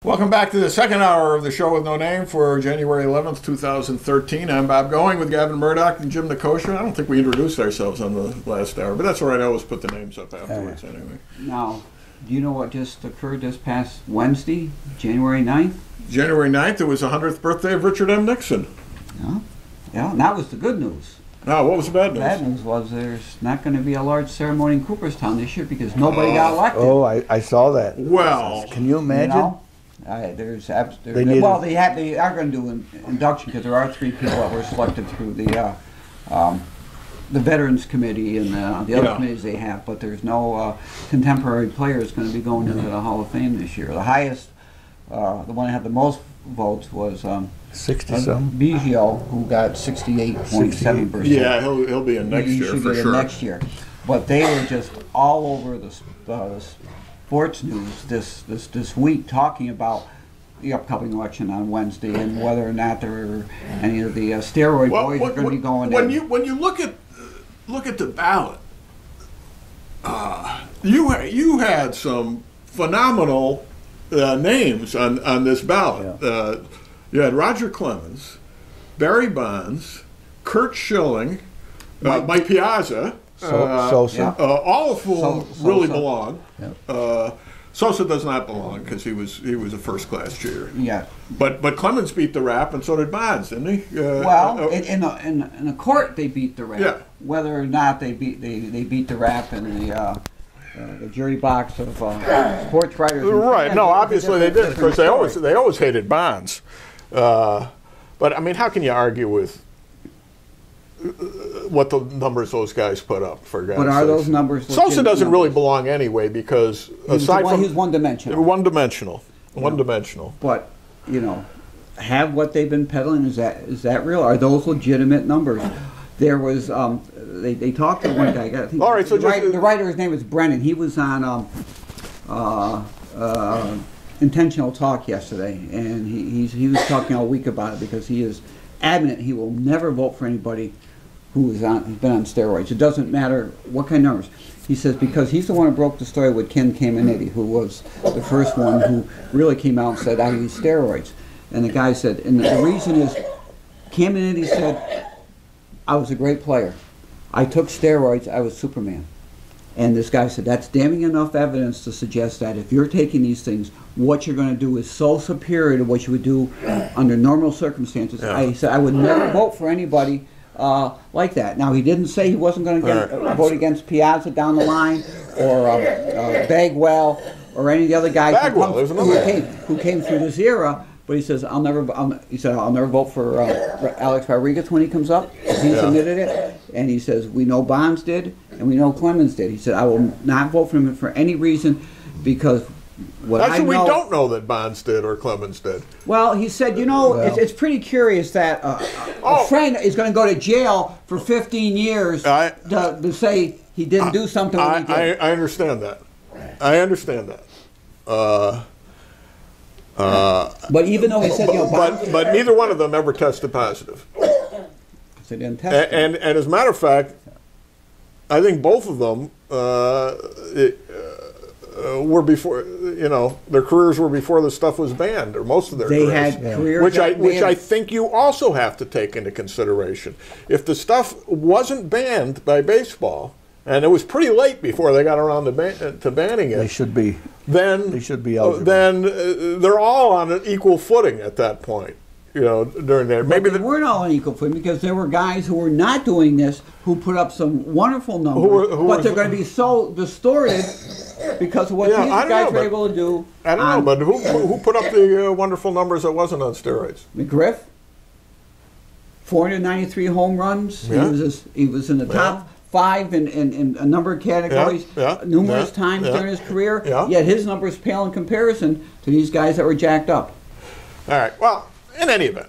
Welcome back to the second hour of the show with no name for January 11th, 2013. I'm Bob Going with Gavin Murdoch and Jim Nikosha. I don't think we introduced ourselves on the last hour, but that's all right. I always put the names up afterwards anyway. Now, do you know what just occurred this past Wednesday, January 9th? January 9th, it was the 100th birthday of Richard M. Nixon. Yeah, and that was the good news. Now, what was the bad news? The bad news was there's not going to be a large ceremony in Cooperstown this year because nobody got elected. Oh, I saw that. Well, can you imagine? You know? They are going to do an induction because there are 3 people that were selected through the Veterans Committee and the other committees they have, but there's no contemporary players going to be going into the Hall of Fame this year. The highest, the one that had the most votes was 60-some. Biggio, who got 68.7%. Yeah, he'll be in next year for sure. He should get in next year. But they were just all over the sports news this week talking about the upcoming election on Wednesday and whether or not there are any of the steroid boys are going to be going in. When you look at the ballot, you had some phenomenal names on this ballot. Yeah. You had Roger Clemens, Barry Bonds, Curt Schilling, Mike Piazza. Sosa. All of whom really belong. Yeah. Sosa does not belong because he was a first-class cheater. Yeah. But Clemens beat the rap, and so did Bonds, didn't he? In the court they beat the rap. Yeah. Whether or not they beat the rap in the jury box of sports writers. Right. No, obviously they did because they always hated Bonds. But I mean, how can you argue with what the numbers those guys put up, for God's sake? But are those numbers Sosa doesn't really belong anyway because aside from he's one-dimensional. One-dimensional. But have what they've been peddling, is that real? Are those legitimate numbers? There was they talked to one guy. I think all right, so the writer's name is Brennan. He was on Intentional Talk yesterday, and he was talking all week about it because he is adamant he will never vote for anybody who's been on steroids. It doesn't matter what kind of numbers. He says because he's the one who broke the story with Ken Caminiti, who was the first one who really came out and said, I use steroids. And the guy said, and the reason is, Caminiti said, I was a great player. I took steroids, I was Superman. And this guy said, that's damning enough evidence to suggest that if you're taking these things, what you're going to do is so superior to what you would do under normal circumstances. Yeah. He said, I would never vote for anybody like that. Now, he didn't say he wasn't going to vote against Piazza down the line or Bagwell or any of the other guys who came through this era. But he says, I'll never vote for Alex Rodriguez when he comes up. He submitted it. And he says, we know Bonds did, and we know Clemens did. He said, I will not vote for him for any reason because we don't know that Bonds did or Clemens did. Well, he said, it's pretty curious that a friend is going to go to jail for 15 years to say he didn't do something when he did. I understand that. I understand that. But even though he said, but neither one of them ever tested positive. They didn't test and as a matter of fact, I think both of them were before, their careers were before the stuff was banned, or most of their careers. They had careers which I think you also have to take into consideration. If the stuff wasn't banned by baseball, and it was pretty late before they got around to banning it, they should be. Then they should be eligible. Then they're all on an equal footing at that point. During there, maybe they weren't all on equal footing because there were guys who were not doing this who put up some wonderful numbers, but they're going to be so distorted because of what these guys were able to do. I don't know, but who put up the wonderful numbers that wasn't on steroids? McGriff, 493 home runs. Yeah. He was in the top 5 in a number of categories numerous times during his career. Yeah. Yet his numbers pale in comparison to these guys that were jacked up. All right. Well, in any event.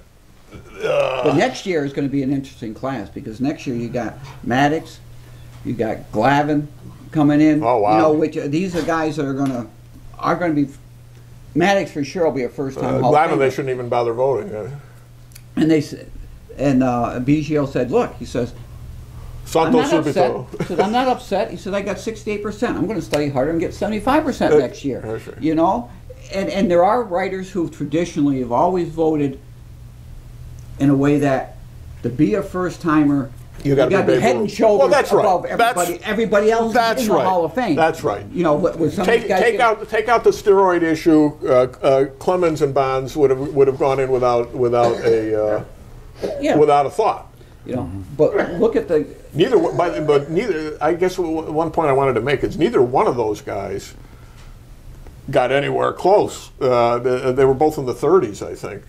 But next year is going to be an interesting class because next year you got Maddox, you got Glavine coming in. Oh wow! These are guys that are going to be. Maddox for sure will be a first-time Hall of Glavine, Famer. they shouldn't even bother voting. And Biggio said, "Look," he says, Santo I'm not upset. subito. He said, I'm not upset. He said, I got 68%. I'm going to study harder and get 75% next year. That's right. You know? And there are writers who traditionally have always voted in a way that to be a first-timer, You got to be head and Ruth. shoulders Well, that's right. above everybody else That's in the right. Hall of Fame. That's right. You know, with some of these guys Take out the steroid issue. Clemens and Bonds would have gone in without a thought. You know, but look at the Neither. I guess one point I wanted to make is neither one of those guys got anywhere close. They were both in the 30s, I think.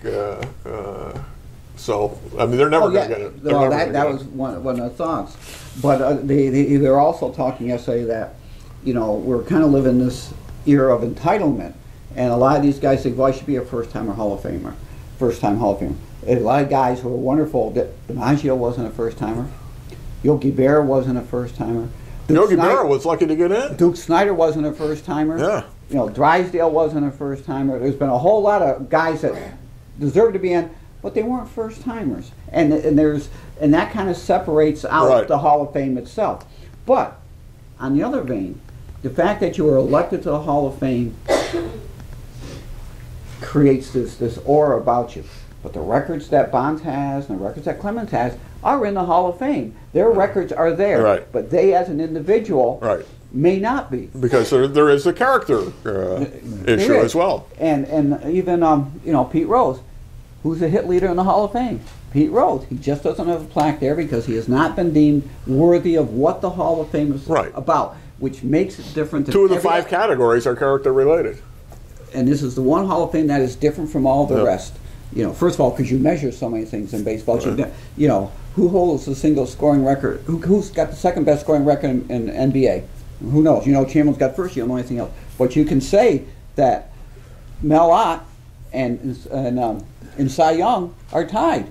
So I mean, they're never going to get it. Well, that was one of the thoughts. But they were also talking yesterday that, you know, we're kind of living this era of entitlement, and a lot of these guys think, well, I should be a first-time Hall of Famer. And a lot of guys who are wonderful. DiMaggio wasn't a first-timer. Yogi Berra wasn't a first-timer. Yogi Berra was lucky to get in. Duke Snider wasn't a first-timer. Yeah. You know, Drysdale wasn't a first-timer. There's been a whole lot of guys that deserve to be in, but they weren't first-timers. And that kind of separates out the Hall of Fame itself. But on the other vein, the fact that you were elected to the Hall of Fame creates this aura about you. But the records that Bonds has and the records that Clemens has are in the Hall of Fame. Their records are there. Right. But they, as an individual, may not be. Because there is a character issue as well. And even, you know, Pete Rose, who's a hit leader in the Hall of Fame. Pete Rose. He just doesn't have a plaque there because he has not been deemed worthy of what the Hall of Fame is about, which makes it different. Two of the 5 categories are character related. And this is the one Hall of Fame that is different from all the rest. You know, first of all, because you measure so many things in baseball. You know, who holds the single scoring record? Who's got the second best scoring record in NBA? Who knows? You know, Chamberlain's got first. You don't know anything else. But you can say that Mel Ott and Cy Young are tied.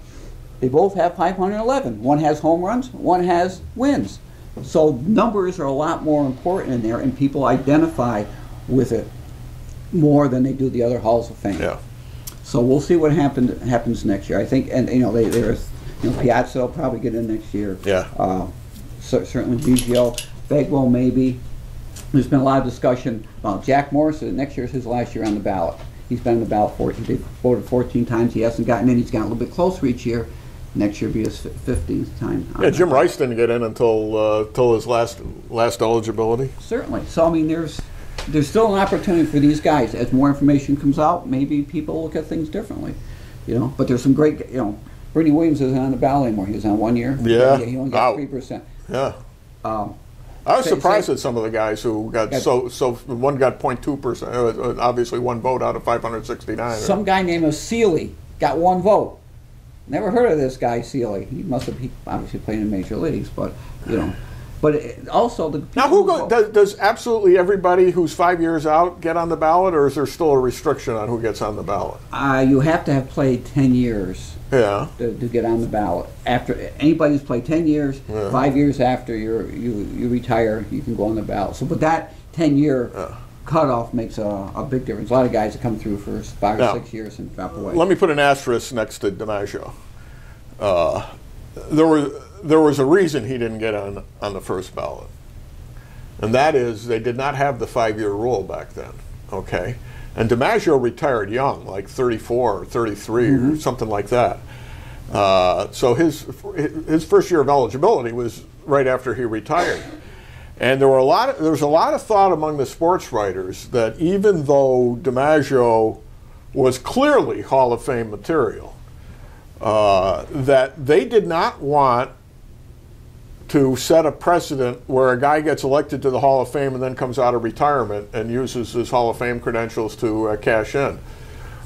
They both have 511. One has home runs. One has wins. So numbers are a lot more important in there, and people identify with it more than they do the other Halls of Fame. Yeah. So we'll see what happens next year. I think, and you know, Piazza will probably get in next year. Yeah. Certainly Biggio, Bagwell maybe. There's been a lot of discussion about Jack Morris. Next year's his last year on the ballot. He's been on the ballot 14. They've voted 14 times. He hasn't gotten in. He's gotten a little bit closer each year. Next year will be his 15th time. Yeah, Jim Rice didn't get in until his last eligibility. Certainly. So I mean, there's still an opportunity for these guys. As more information comes out, maybe people look at things differently. You know, but there's some great. You know, Bernie Williams isn't on the ballot anymore. He was on 1 year. Yeah. He only got 3%. Yeah. I was surprised at some of the guys who got so one got 0.2%. Obviously, one vote out of 569. Some guy named Seeley got 1 vote. Never heard of this guy Seeley. He obviously played in major leagues, but you know. But also the now does absolutely everybody who's 5 years out get on the ballot, or is there still a restriction on who gets on the ballot? You have to have played 10 years. Yeah. To get on the ballot. After anybody who's played 10 years, 5 years after you retire, you can go on the ballot. So, but that 10-year cutoff makes a big difference. A lot of guys that come through for 5 or 6 years and drop away. Let me put an asterisk next to DiMaggio. There was a reason he didn't get on the first ballot, and that is they did not have the 5-year rule back then. Okay. And DiMaggio retired young, like 34 or 33 or something like that. So his first year of eligibility was right after he retired. And there was a lot of thought among the sports writers that even though DiMaggio was clearly Hall of Fame material, that they did not want to set a precedent where a guy gets elected to the Hall of Fame and then comes out of retirement and uses his Hall of Fame credentials to cash in.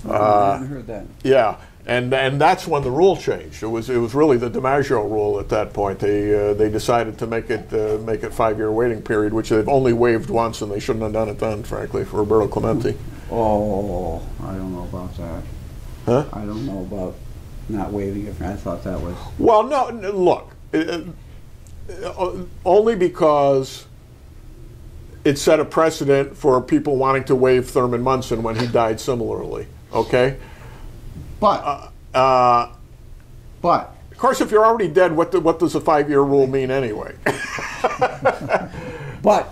I haven't heard that. Yeah, and that's when the rule changed. It was really the DiMaggio rule at that point. They decided to make it 5-year waiting period, which they've only waived once, and they shouldn't have done it then, frankly, for Roberto Clemente. Oh, I don't know about that. Huh? I don't know about not waiving it. I thought that was. Well, no, look. Only because it set a precedent for people wanting to waive Thurman Munson when he died similarly. Okay, but Of course, if you're already dead, what does the 5-year rule mean anyway? But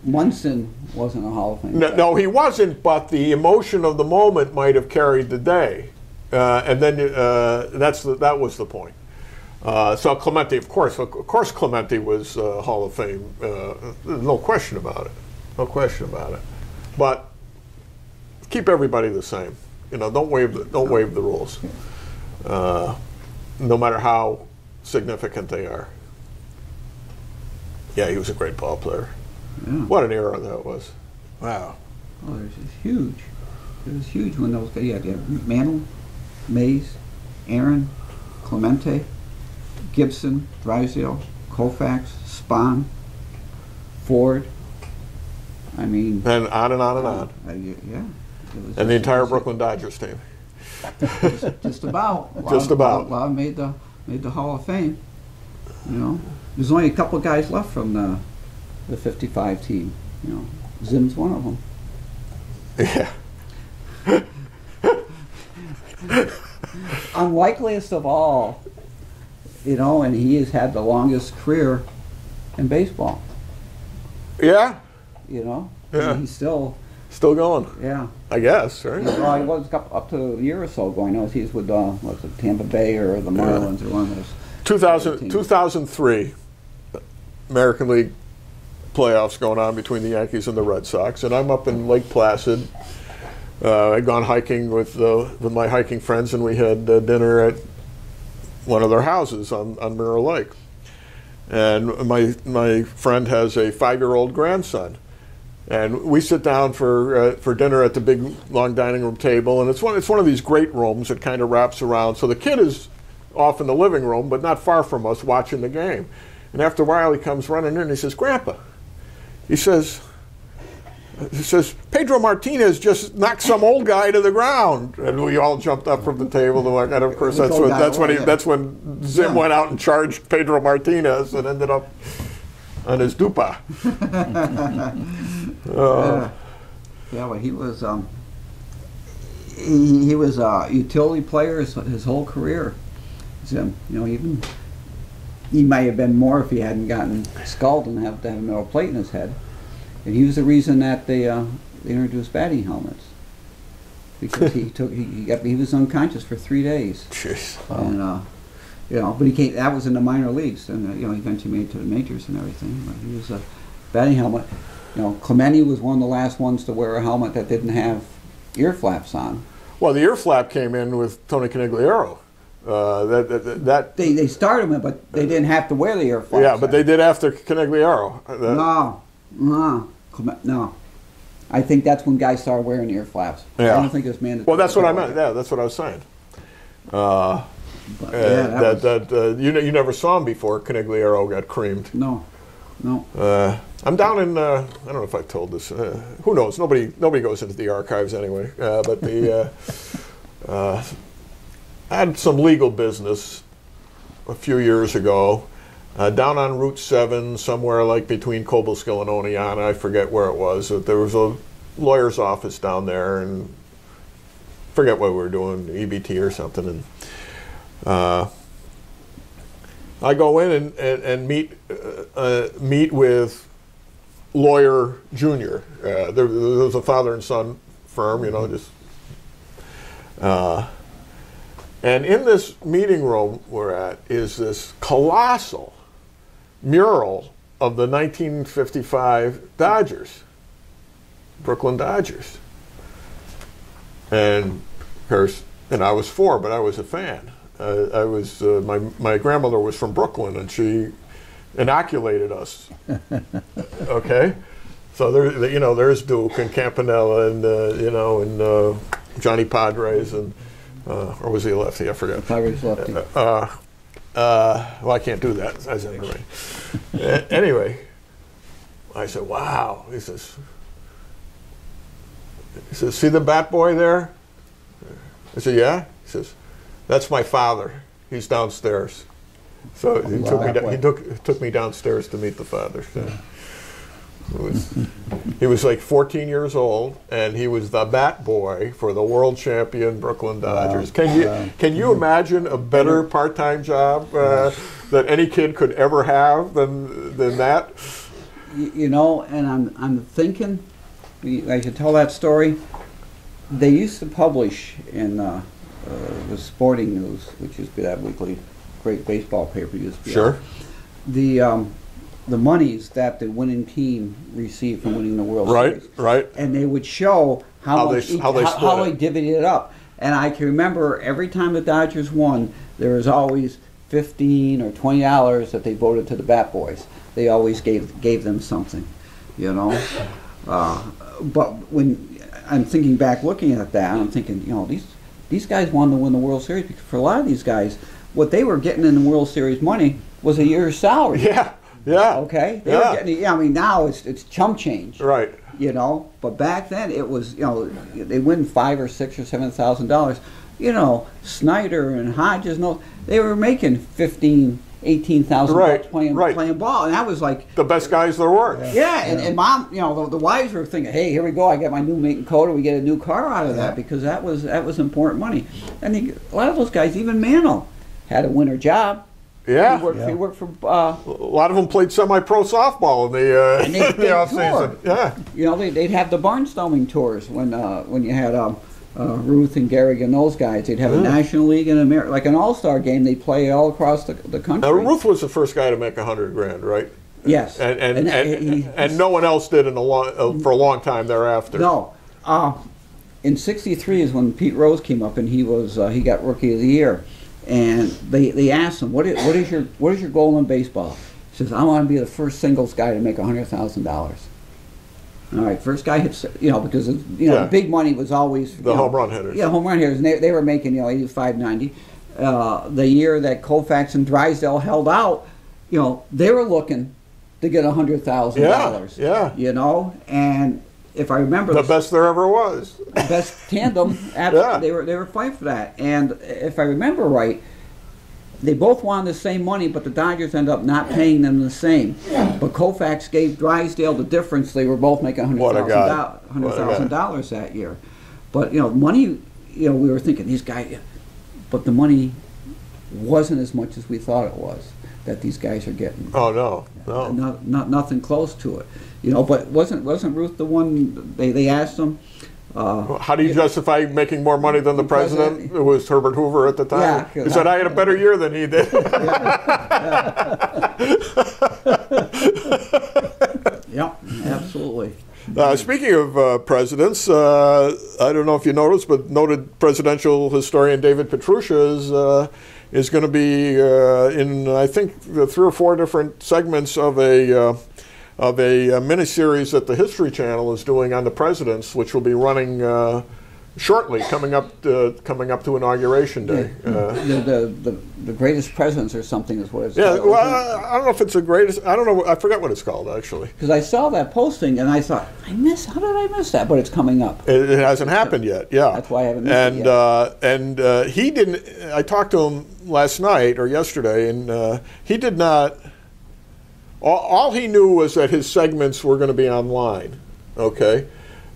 Munson wasn't a Hall of Fame. No, he wasn't, but the emotion of the moment might have carried the day. And then that was the point. So Clemente, of course Clemente was Hall of Fame. No question about it. No question about it. But keep everybody the same. You know, don't waive the rules. No matter how significant they are. Yeah, he was a great ball player. Yeah. What an era that was. Wow. Oh, it was huge. It was huge when those guys. You had Mantle, Mays, Aaron, Clemente, Gibson, Drysdale, Koufax, Spahn, Ford. I mean. And on and on and on. Yeah. And the entire Brooklyn Dodgers team. Just about. Just about. A lot made the Hall of Fame. You know, there's only a couple guys left from the '55 team. You know, Zim's one of them. Yeah. Unlikeliest of all, you know, and he has had the longest career in baseball. Yeah. You know. Yeah. And he's still going. Yeah. I guess, right? Well, he was up to a year or so ago. I know he's with what's it, Tampa Bay or the Marlins or one of those. 2003, American League playoffs going on between the Yankees and the Red Sox, and I'm up in Lake Placid. I'd gone hiking with my hiking friends, and we had dinner at one of their houses on Mirror Lake. And my friend has a 5-year-old grandson. And we sit down for dinner at the big long dining room table, and it's one of these great rooms that kind of wraps around. So the kid is off in the living room, but not far from us, watching the game. And after a while, he comes running in and he says, "Grandpa," he says, "Pedro Martinez just knocked some old guy to the ground." And we all jumped up from the table. And of course, that's when Zim went out and charged Pedro Martinez and ended up on his dupa. Yeah, well, he was he was a utility player his whole career. Zim, you know, even he might have been more if he hadn't gotten scalded and have to have a metal plate in his head. And he was the reason that they introduced batting helmets, because he was unconscious for 3 days. Jeez. And you know, but he came. That was in the minor leagues, and you know, he eventually made it to the majors and everything. But he was a batting helmet. You know, Clemente was one of the last ones to wear a helmet that didn't have ear flaps on. Well, the ear flap came in with Tony Conigliaro. They started with it, but they didn't have to wear the ear flaps. Yeah, but they did after Conigliaro. No. I think that's when guys started wearing ear flaps. Yeah. I don't think it's mandatory. Well, that's what I meant. Yeah, that's what I was saying. You never saw him before Conigliaro got creamed. No. I'm down in. I don't know if I've told this. Who knows? Nobody goes into the archives anyway. But I had some legal business a few years ago, down on Route 7, somewhere like between Cobleskill and Oneonta. I forget where it was. There was a lawyer's office down there, and forget what we were doing, EBT or something. And I go in and meet with Lawyer Junior. There was a father and son firm, you know, just. And in this meeting room we're at is this colossal mural of the 1955 Dodgers, Brooklyn Dodgers. And of course, and I was 4, but I was a fan. I was my grandmother was from Brooklyn, and she inoculated us. Okay, so there's Duke and Campanella and and Johnny Padres and. Or was he a lefty? I forget. Padres lefty. Well, I can't do that. I said, anyway, I said, "Wow." He says, "See the bat boy there?" I said, "Yeah." He says, "That's my father. He's downstairs." So he took me downstairs to meet the father. So. He was like 14 years old, and he was the bat boy for the world champion Brooklyn Dodgers. Can you imagine a better part-time job that any kid could ever have than that? You know, and I'm thinking, I should tell that story. They used to publish in the Sporting News, which used to be that weekly, great baseball paper used to be. Sure. The monies that the winning team received from winning the World Series. Right. And they would show how they divvied it up. And I can remember every time the Dodgers won, there was always $15 or $20 that they voted to the bat boys. They always gave them something, you know. But when I'm thinking back, looking at that, I'm thinking, you know, these guys wanted to win the World Series, because for a lot of these guys, what they were getting in the World Series money was a year's salary. Yeah. Okay. They were getting. I mean, now it's chump change. Right. You know, but back then it was, you know, they win $5,000 or $6,000 or $7,000. You know, Snyder and Hodges, they were making $18,000 playing ball, and that was like the best guys there were. Yeah, and mom, you know, the wives were thinking, hey, here we go, I get my new mate and coat, or we get a new car out of that, because that was important money. And a lot of those guys, even Mantle, had a winter job. Yeah. He worked for. A lot of them played semi-pro softball in the off-season. Yeah. You know, they'd have the barnstorming tours when you had Ruth and Gehrig and those guys. They'd have a National League and America, like an all-star game. They'd play all across the country. Now, Ruth was the first guy to make $100,000, right? Yes. And no one else did for a long time thereafter. No. In '63 is when Pete Rose came up, and he got Rookie of the Year. And they asked him, what is your goal in baseball? He says, I want to be the first singles guy to make $100,000. All right, first guy hits, you know, because the big money was always the home run hitters. Yeah, home run hitters, and they were making, you know, 85, 90. The year that Koufax and Drysdale held out, you know, they were looking to get $100,000. Yeah. You know, and if I remember, the best there ever was. The best tandem. Absolutely, they were fighting for that. And if I remember right, they both wanted the same money, but the Dodgers ended up not paying them the same. But Koufax gave Drysdale the difference. They were both making $100,000 that year. But you know, money. You know, we were thinking these guys, but the money wasn't as much as we thought it was that these guys are getting. Oh no. Nothing close to it. You know, but wasn't Ruth the one they asked him? How do you justify making more money than the president? It was Herbert Hoover at the time. Yeah, he said, I had a better year than he did. Yeah, absolutely. Speaking of presidents, I don't know if you noticed, but noted presidential historian David Petrusha is going to be in, I think, 3 or 4 different segments of a miniseries that the History Channel is doing on the presidents, which will be running shortly, coming up to Inauguration Day. The greatest presidents or something is what it's called. Yeah, well, I don't know if it's the greatest. I don't know. I forget what it's called, actually. Because I saw that posting and I thought, how did I miss that? But it's coming up. It hasn't happened yet. Yeah, that's why I haven't missed it yet. And he didn't. I talked to him last night or yesterday, and he did not. All he knew was that his segments were going to be online, okay,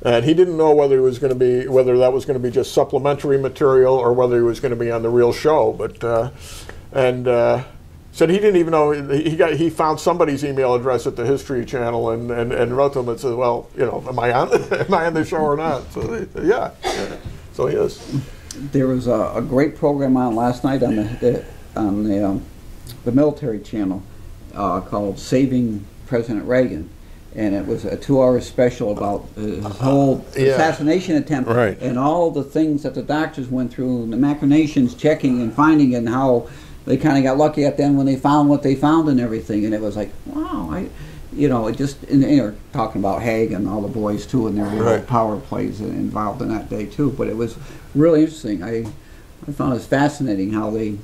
and he didn't know whether that was going to be just supplementary material or whether he was going to be on the real show. But said he didn't even know. He found somebody's email address at the History Channel and wrote to them and said, well, you know, am I on the show or not? So yeah. So he is. There was a great program on last night on the military channel. Called Saving President Reagan, and it was a 2-hour special about his whole assassination attempt, and all the things that the doctors went through, and the machinations, checking and finding, and how they kind of got lucky at the end when they found what they found and everything. And it was like, wow, it just, and they're talking about Haig and all the boys too, and their little power plays involved in that day too. But it was really interesting. I found it fascinating how the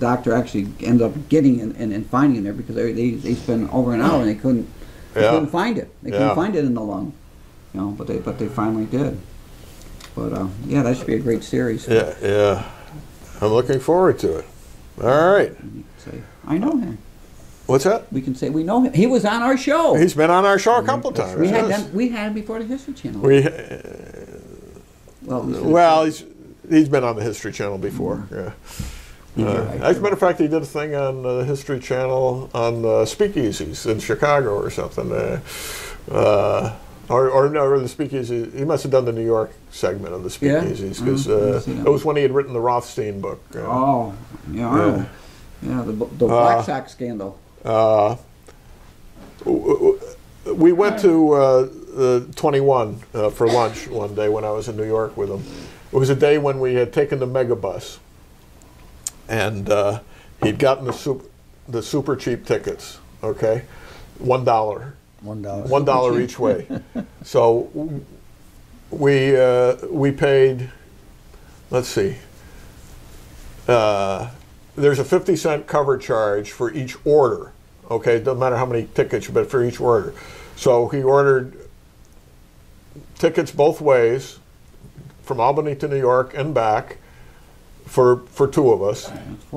doctor actually ended up getting and finding it there, because they spent over an hour and they couldn't find it. They couldn't find it in the lung, you know. But they finally did. But yeah, that should be a great series. Yeah. I'm looking forward to it. All right. I know him. What's that? We can say we know him. He was on our show. He's been on our show a couple times. We had yes. we had him before the History Channel. Well, he's been on the History Channel before. Yeah. As a matter of fact, he did a thing on the History Channel on speakeasies in Chicago or something. Or no, the speakeasy. He must have done the New York segment of the speakeasies because it was when he had written the Rothstein book. Yeah, the Black Sox scandal. We went to 21 for lunch one day when I was in New York with him. It was a day when we had taken the megabus, and he'd gotten the super cheap tickets. Okay, $1. $1 each way. So we paid. Let's see. There's a 50-cent cover charge for each order. Okay, doesn't matter how many tickets, but for each order. So he ordered tickets both ways, from Albany to New York and back, for two of us,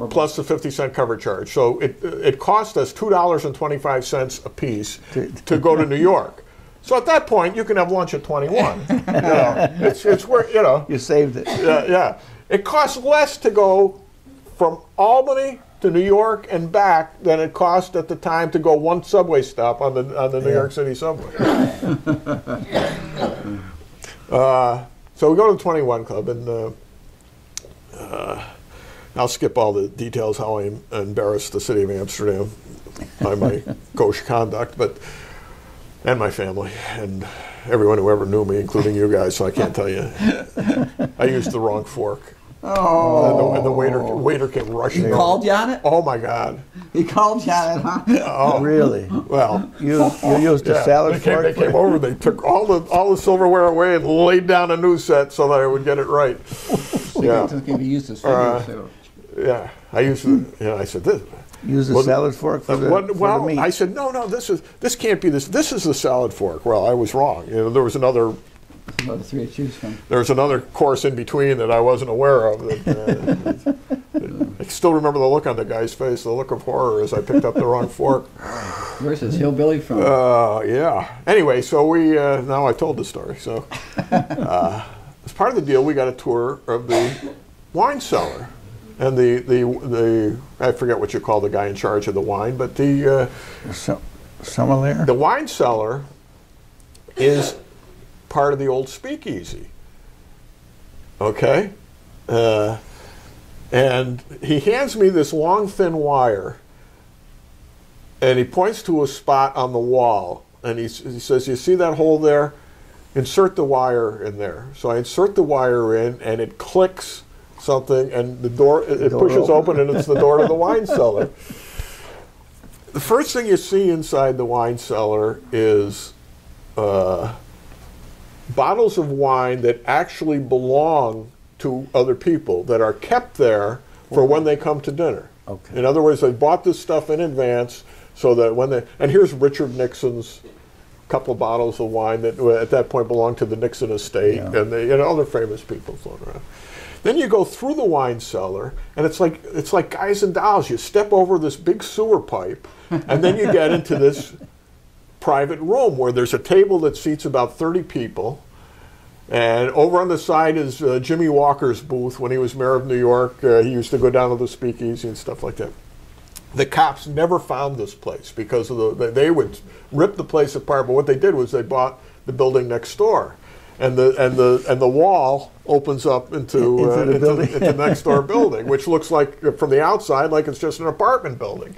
plus the 50-cent cover charge. So it cost us $2.25 a piece to go to New York. So at that point, you can have lunch at 21. It's where you saved it. Yeah. It costs less to go from Albany to New York and back than it cost at the time to go one subway stop on the New York City subway. So we go to the 21 Club, and I'll skip all the details how I embarrassed the city of Amsterdam by my gauche conduct, and my family and everyone who ever knew me, including you guys. So I can't tell you. I used the wrong fork. Oh. And the waiter came rushing. He called you on it? Oh my God. He called you on it, huh? Oh, really? Well, you used a salad fork. They came over. They took all the silverware away and laid down a new set so that I would get it right. Yeah. Just gonna be used as figure, yeah, I used. I said this. Use a salad fork for the meat. I said no. This can't be this. This is the salad fork. Well, I was wrong. There was another. Another three to choose from. There was another course in between that I wasn't aware of. I still remember the look on the guy's face, the look of horror as I picked up the wrong fork. Where's this hillbilly from? Yeah. Anyway, so we now I told the story. So as part of the deal, we got a tour of the wine cellar. And the I forget what you call the guy in charge of the wine, but the sommelier. The wine cellar is part of the old speakeasy. Okay, and he hands me this long thin wire, and he points to a spot on the wall, and he says, "You see that hole there? Insert the wire in there." So I insert the wire in, and it clicks something, and the door pushes open, and it's the door to the wine cellar. The first thing you see inside the wine cellar is bottles of wine that actually belong to other people that are kept there for when they come to dinner. Okay. In other words, they bought this stuff in advance so that when they, and here's Richard Nixon's couple of bottles of wine that at that point belonged to the Nixon estate, and other famous people floating around. Then you go through the wine cellar, and it's like Guys and Dolls. You step over this big sewer pipe, and then you get into this private room where there's a table that seats about 30 people, and over on the side is Jimmy Walker's booth. When he was mayor of New York, he used to go down to the speakeasy and stuff like that. The cops never found this place because of they would rip the place apart. But what they did was they bought the building next door, and the wall opens up into the next door building, which looks like from the outside like it's just an apartment building,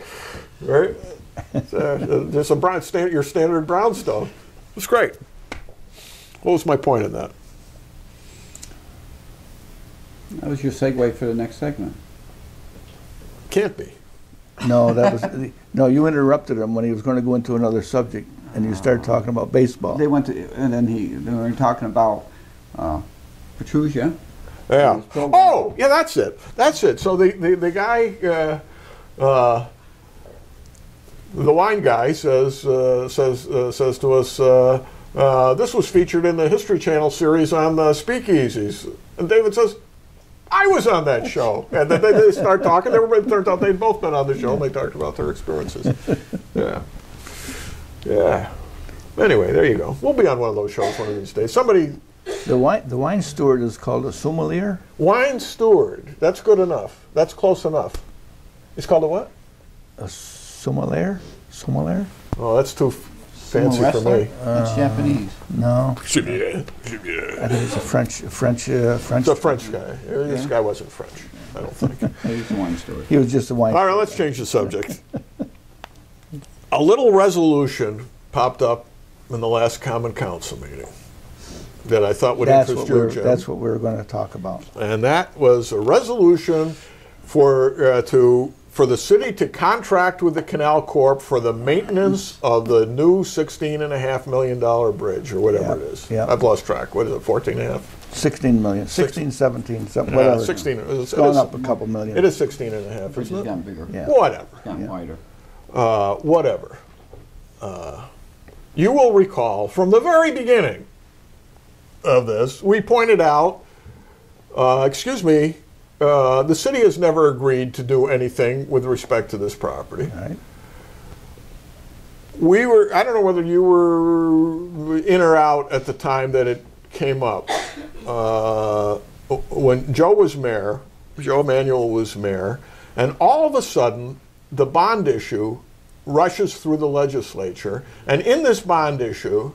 right? Just your standard brownstone. It's great. What was my point in that? That was your segue for the next segment. Can't be. No, that was you interrupted him when he was going to go into another subject, and you started talking about baseball. They went to, and then they were talking about Petrusia. Yeah. Oh, yeah, that's it. That's it. So the guy. The wine guy says to us, this was featured in the History Channel series on speakeasies. And David says, I was on that show. And then they start talking. Everybody turns out they'd both been on the show, and they talked about their experiences. Yeah. Yeah. Anyway, there you go. We'll be on one of those shows one of these days. Somebody... The wine steward is called a sommelier? Wine steward. That's good enough. That's close enough. It's called a what? A sommelier? Sommelier? Oh, that's too fancy for me. That's Japanese. No. Yeah. I think it's a French. It's a French guy. This guy wasn't French, I don't think. He's a wine steward. He was just a wine All right, steward. let's change the subject. A little resolution popped up in the last Common Council meeting that I thought would interest you, Jim. That's what we were going to talk about. And that was a resolution for the city to contract with the Canal Corp for the maintenance of the new $16.5 million bridge, or whatever it is. Yep. I've lost track. What is it, 14.5? 16 million, 16, 17, something, whatever. 16. It's gone up a couple million. It is 16.5, Which isn't has it? gotten bigger. Yeah. Whatever. Gotten wider. Whatever. You will recall from the very beginning of this, we pointed out, the city has never agreed to do anything with respect to this property. Right. I don't know whether you were in or out at the time that it came up. When Joe was mayor, Joe Emanuel was mayor, and all of a sudden, the bond issue rushes through the legislature, and in this bond issue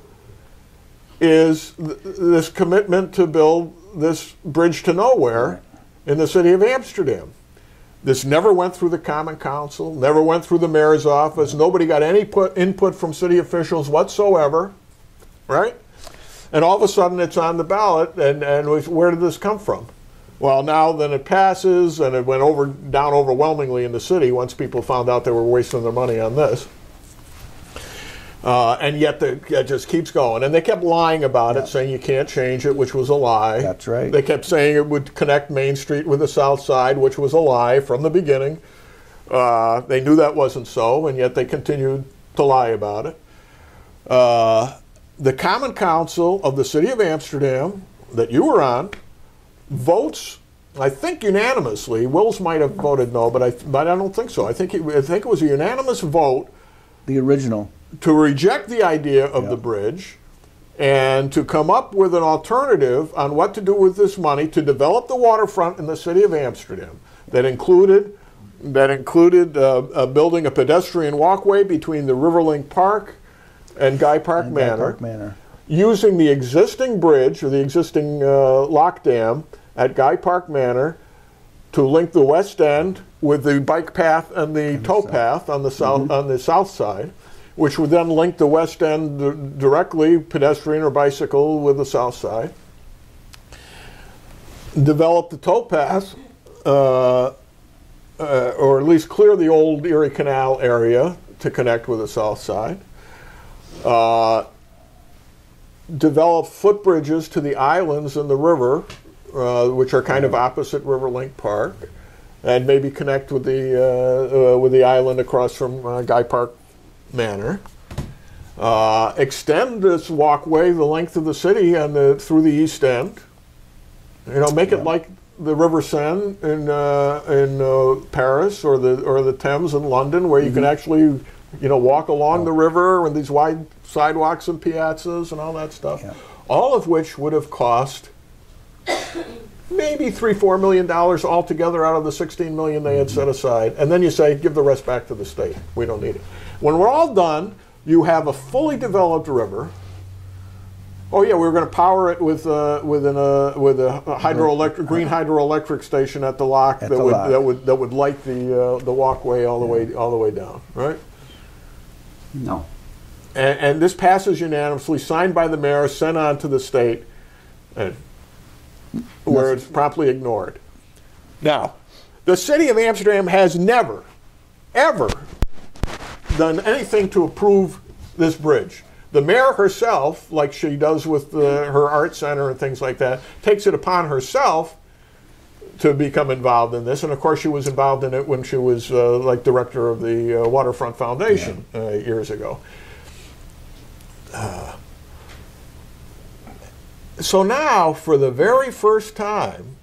is this commitment to build this bridge to nowhere in the city of Amsterdam. This never went through the Common Council, never went through the mayor's office. Nobody got any input from city officials whatsoever, right? And all of a sudden it's on the ballot, and where did this come from? Well, now then it passes, and it went down overwhelmingly in the city once people found out they were wasting their money on this. And yet it just keeps going. And they kept lying about it, saying you can't change it, which was a lie. That's right. They kept saying it would connect Main Street with the South Side, which was a lie from the beginning. They knew that wasn't so, and yet they continued to lie about it. The Common Council of the City of Amsterdam, that you were on, votes, I think unanimously. Wills might have voted no, but I don't think so. I think it was a unanimous vote. The original. To reject the idea of the bridge and to come up with an alternative on what to do with this money to develop the waterfront in the city of Amsterdam that included building a pedestrian walkway between the Riverlink Park and Guy Park Manor, using the existing bridge or the existing lock dam at Guy Park Manor to link the west end with the bike path and the tow path on the south side, which would then link the west end directly, pedestrian or bicycle, with the south side. Develop the tow path, or at least clear the old Erie Canal area to connect with the south side. Develop footbridges to the islands in the river, which are kind of opposite Riverlink Park, and maybe connect with the island across from Guy Park Manor. Extend this walkway the length of the city and through the East End. Make it like the River Seine in Paris or the Thames in London, where you can actually walk along the river and these wide sidewalks and piazzas and all that stuff. Yeah. All of which would have cost maybe $3-4 million altogether out of the $16 million they had set aside. And then you say, give the rest back to the state. We don't need it. When we're all done, you have a fully developed river. Oh yeah, we were going to power it with a green hydroelectric station at the lock that would light the walkway all the way down, right? No. And this passes unanimously, signed by the mayor, sent on to the state, where it's promptly ignored. Now, the city of Amsterdam has never, ever done anything to approve this bridge. The mayor herself, like she does with her art center and things like that, takes it upon herself to become involved in this. And of course she was involved in it when she was like director of the Waterfront Foundation years ago. So now, for the very first time,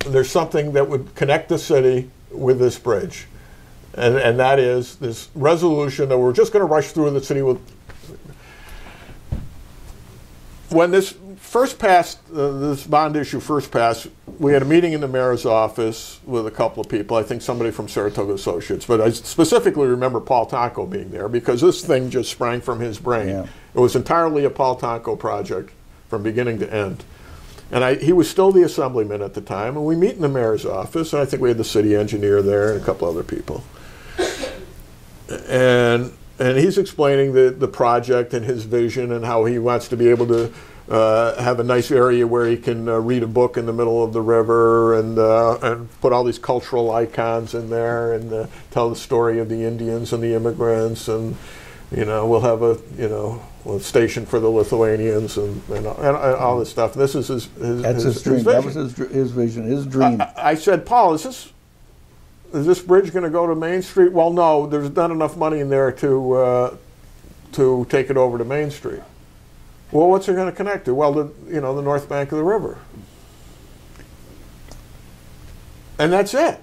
there's something that would connect the city with this bridge. And that is this resolution that we're just going to rush through the city with. When this first passed, this bond issue first passed, we had a meeting in the mayor's office with a couple of people, I think somebody from Saratoga Associates, but I specifically remember Paul Tonko being there because this thing just sprang from his brain. Yeah. It was entirely a Paul Tonko project from beginning to end. And he was still the assemblyman at the time, and we meet in the mayor's office, and I think we had the city engineer there and a couple other people. And he's explaining the project and his vision and how he wants to be able to have a nice area where he can read a book in the middle of the river and put all these cultural icons in there and tell the story of the Indians and the immigrants, and we'll have a station for the Lithuanians and all this stuff. This is his dream. Vision. That was his vision, his dream. I said, Paul, is this bridge going to go to Main Street? Well, no, there's not enough money in there to take it over to Main Street. Well, what's it going to connect to? Well, the north bank of the river. And that's it.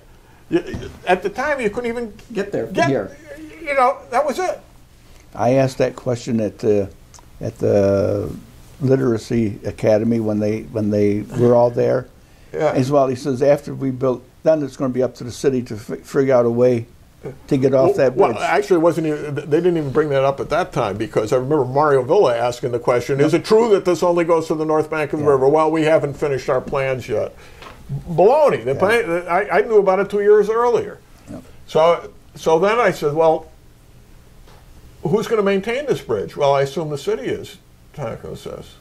At the time, you couldn't even Get there from here. That was it. I asked that question at the Literacy Academy when they were all there. Yeah. As well, he says after we built, then it's going to be up to the city to figure out a way to get off that bridge. Well, actually, it wasn't even, they didn't even bring that up at that time because I remember Mario Villa asking the question, is it true that this only goes to the north bank of the river? Well, we haven't finished our plans yet. Baloney. I knew about it 2 years earlier. Yep. So then I said, well, who's going to maintain this bridge? Well, I assume the city is, Taco says.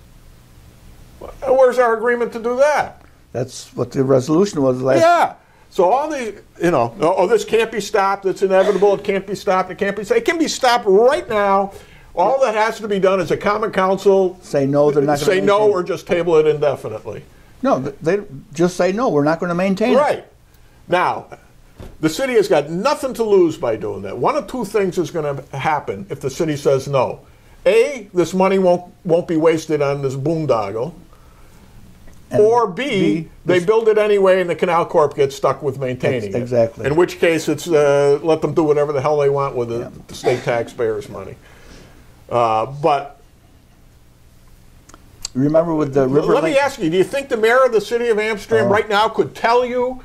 Where's our agreement to do that? That's what the resolution was last. Yeah. So all these, this can't be stopped. It's inevitable. It can't be stopped. It can't be stopped. It can be stopped right now. All that has to be done is a common council Say no, they're not going to say no or just table it indefinitely. No, they just say no, we're not going to maintain it. Right. Now, the city has got nothing to lose by doing that. One of two things is going to happen if the city says no. A, this money won't be wasted on this boondoggle. And or B, they build it anyway and the Canal Corp gets stuck with maintaining it. Exactly. In which case, it's let them do whatever the hell they want with the state taxpayers' money. But remember with the river. Let me ask you, do you think the mayor of the city of Amsterdam right now could tell you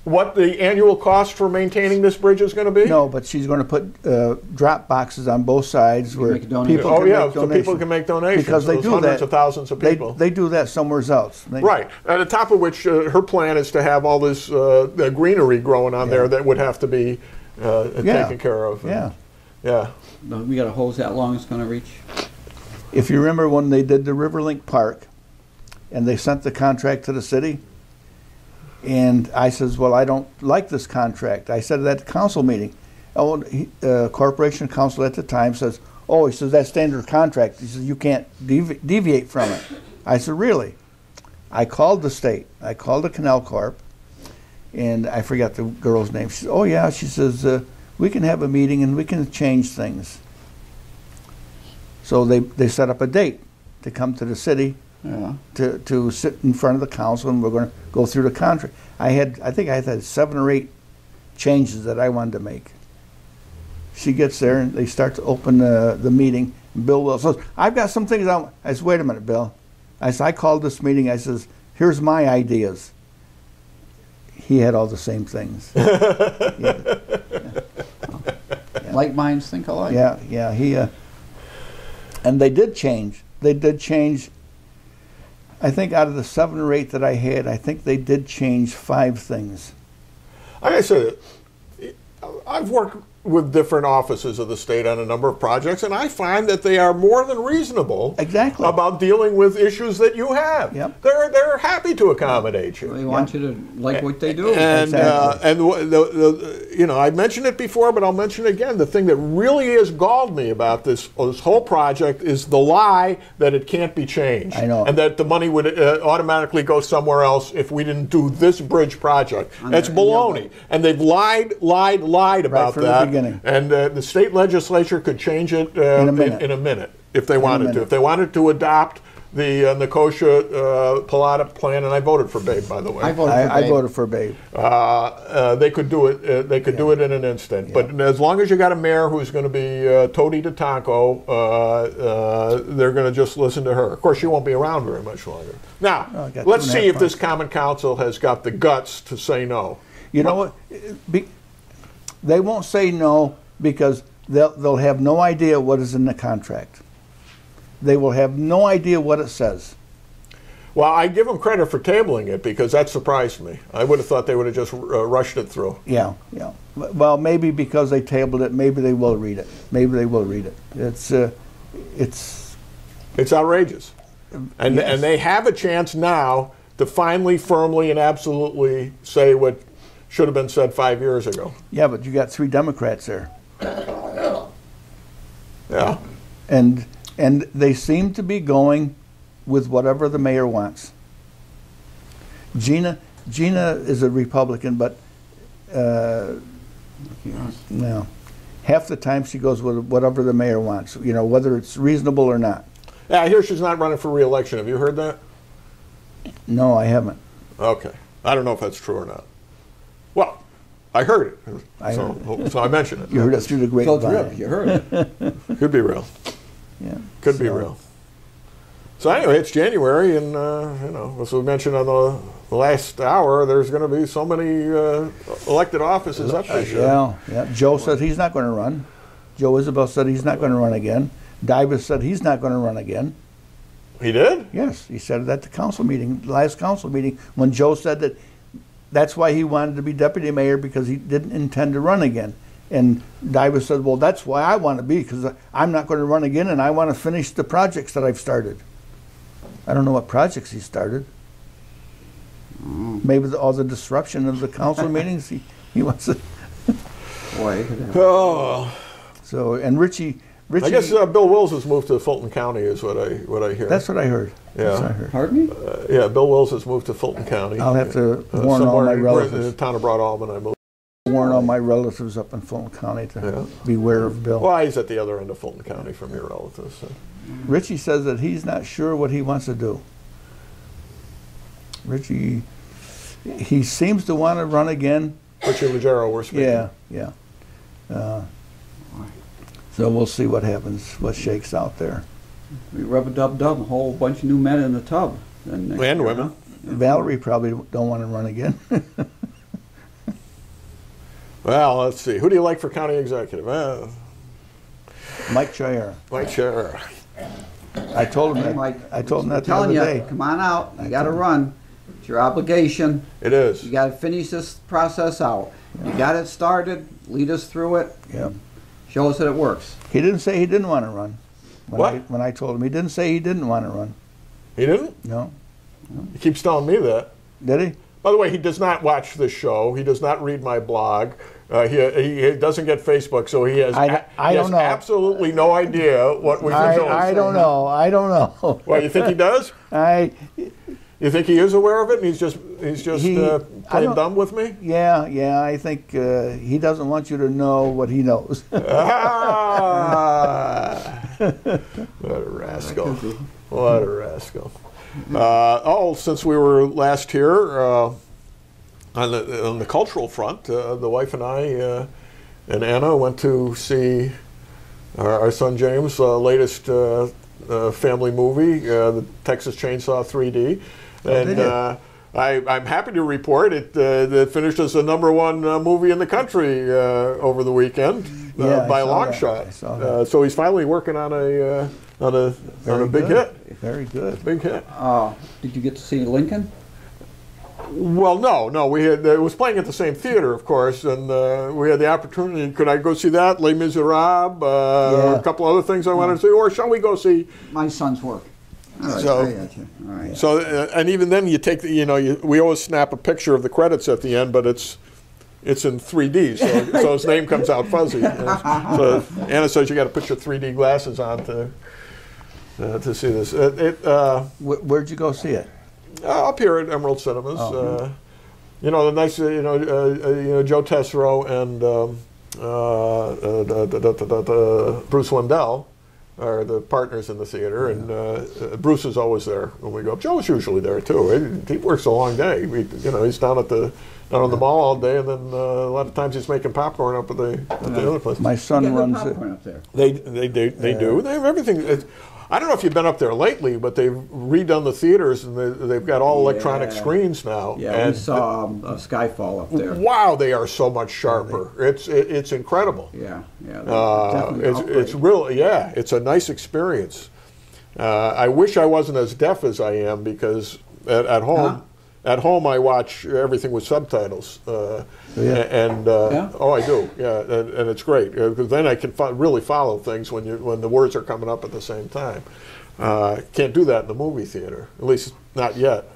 what the annual cost for maintaining this bridge is going to be? No, but she's going to put drop boxes on both sides where make a people donation. can make so donations. people can make donations. Because they Those do hundreds that. of thousands of people. They do that somewhere else. Right. At the top of which her plan is to have all this greenery growing on there that would have to be taken care of. Yeah. Yeah. No, we got a hose that long it's going to reach. If you remember when they did the Riverlink Park and they sent the contract to the city, and I says, well, I don't like this contract. I said it at the council meeting. Oh, Corporation Council at the time says, oh, he says, that's standard contract. He says, you can't deviate from it. I said, really? I called the state. I called the Canal Corp, and I forgot the girl's name. She said, oh, yeah. She says, we can have a meeting and we can change things. So they set up a date to come to the city to sit in front of the council, and we're going to go through the contract. I think I had 7 or 8 changes that I wanted to make. She gets there and they start to open the meeting. And Bill Will says, I've got some things I said, wait a minute, Bill. I said, I called this meeting. I says, here's my ideas. He had all the same things. Like minds think alike. Yeah. He and they did change. They did change. I think out of the 7 or 8 that I had, I think they did change 5 things. Like I said, I've worked with different offices of the state on a number of projects, and I find that they are more than reasonable about dealing with issues that you have. Yep. They're happy to accommodate you. They want you to like what they do. And I mentioned it before, but I'll mention it again. The thing that really has galled me about this whole project is the lie that it can't be changed. I know. And that the money would automatically go somewhere else if we didn't do this bridge project. That's baloney. And they've lied about that. And the state legislature could change it in a minute if they wanted to. If they wanted to adopt the Nicosia Pilata plan, and I voted for Babe, by the way. I voted for I Babe. voted for Babe. They could do it. They could do it in an instant. But as long as you got a mayor who's going to be Tony DeTanco, they're going to just listen to her. Of course, she won't be around very much longer. Now, Oh, I got let's 2.5 see if this months. Common Council has got the guts to say no. You know what? They won't say no because they'll have no idea what is in the contract. They will have no idea what it says. Well, I give them credit for tabling it because that surprised me. I would have thought they would have just rushed it through. Yeah, yeah. Well, maybe because they tabled it, maybe they will read it. Maybe they will read it. It's outrageous. And Yes. and they have a chance now to finally, firmly, and absolutely say what should have been said 5 years ago. Yeah, but you got 3 Democrats there, Yeah. and they seem to be going with whatever the mayor wants. Gina is a Republican, but no, half the time she goes with whatever the mayor wants. You know, whether it's reasonable or not. Yeah, I hear she's not running for re-election. Have you heard that? No, I haven't. Okay. I don't know if that's true or not. Well, I heard it. I So I mentioned it. You heard it through the So it's real. grapevine. You heard it. Could be real. Yeah, Could be so- real. So anyway, it's January, and you know, as we mentioned on the last hour, there's going to be so many elected offices up this year. Yeah. Joe said he's not going to run. Joe Isabel said he's not going to run again. Divas said he's not going to run again. He did? Yes, he said it at the council meeting, last council meeting, when Joe said that that's why he wanted to be deputy mayor because he didn't intend to run again. And Divas said, well, that's why I want to be, because I'm not going to run again and I want to finish the projects that I've started. I don't know what projects he started. Maybe all the disruption of the council meetings. He wants to. Boy, Oh, So, and Richie. I guess Bill Wills has moved to Fulton County, is what I hear. That's what I heard. That's Yeah. what I heard. pardon me? Yeah, Bill Wills has moved to Fulton County. I'll have to warn all my somewhere in relatives. the town of Broadalbin. I moved. Warn all my relatives up in Fulton County to beware of Bill. Well, he's at the other end of Fulton County from your relatives. So. Richie says that he's not sure what he wants to do. Richie, he seems to want to run again. Richie Legero, we're speaking. Yeah. So we'll see what happens, what shakes out there. We rub-a-dub-dub, a whole bunch of new men in the tub. Then next And year, women. huh? Valerie probably don't want to run again. Well, let's see. Who do you like for county executive? Mike Chayar. Mike Scherer. I told him Hey, that. Mike, I told him I'm that the telling other you, day. come on out. You got to run. It's your obligation. It is. You got to finish this process out. You got it started. Lead us through it. Yeah. Show us that it works. He didn't say he didn't want to run. What? When I told him, he didn't say he didn't want to run. He didn't? No. He keeps telling me that. Did he? By the way, he does not watch this show. He does not read my blog. He doesn't get Facebook, so he has, I he don't has know. absolutely no idea what we've been doing. I don't know. I don't know. Well, you think he does? You think he is aware of it, and he's just I playing don't- dumb with me? Yeah. I think he doesn't want you to know what he knows. Ah, what a rascal! What a rascal! Since we were last here on the cultural front, the wife and I and Anna went to see our son James' latest family movie, the Texas Chainsaw 3D, and I'm happy to report it finished as the #1 movie in the country over the weekend by a long shot. I saw that. So he's finally working on a big hit. Very good. Big hit. Did you get to see Lincoln? Well, no. We had it was playing at the same theater, of course, and we had the opportunity. Could I go see that Les Miserables? A couple other things I wanted to see, or shall we go see? My son's work. All right, So- I got you. All right. So, and even then, you take we always snap a picture of the credits at the end, but it's in 3D, so his name comes out fuzzy. So Anna says you got to put your 3D glasses on to see this. Where'd you go see it? Up here at Emerald Cinemas. The nice, Joe Tessero and Bruce Wendell are the partners in the theater, and Bruce is always there when we go up. Joe's usually there too. He works a long day. He's down at the on the mall all day, and then a lot of times he's making popcorn up at the other place. My son runs it. Popcorn up there. They do. They have everything. I don't know if you've been up there lately, but they've redone the theaters, and they've got all electronic screens now. Yeah, and we saw Skyfall up there. Wow, they are so much sharper. It's incredible. Yeah. It's really, it's a nice experience. I wish I wasn't as deaf as I am, because at home. At home, I watch everything with subtitles, oh, I do, and it's great, because then I can really follow things when the words are coming up at the same time. Can't do that in the movie theater, at least not yet.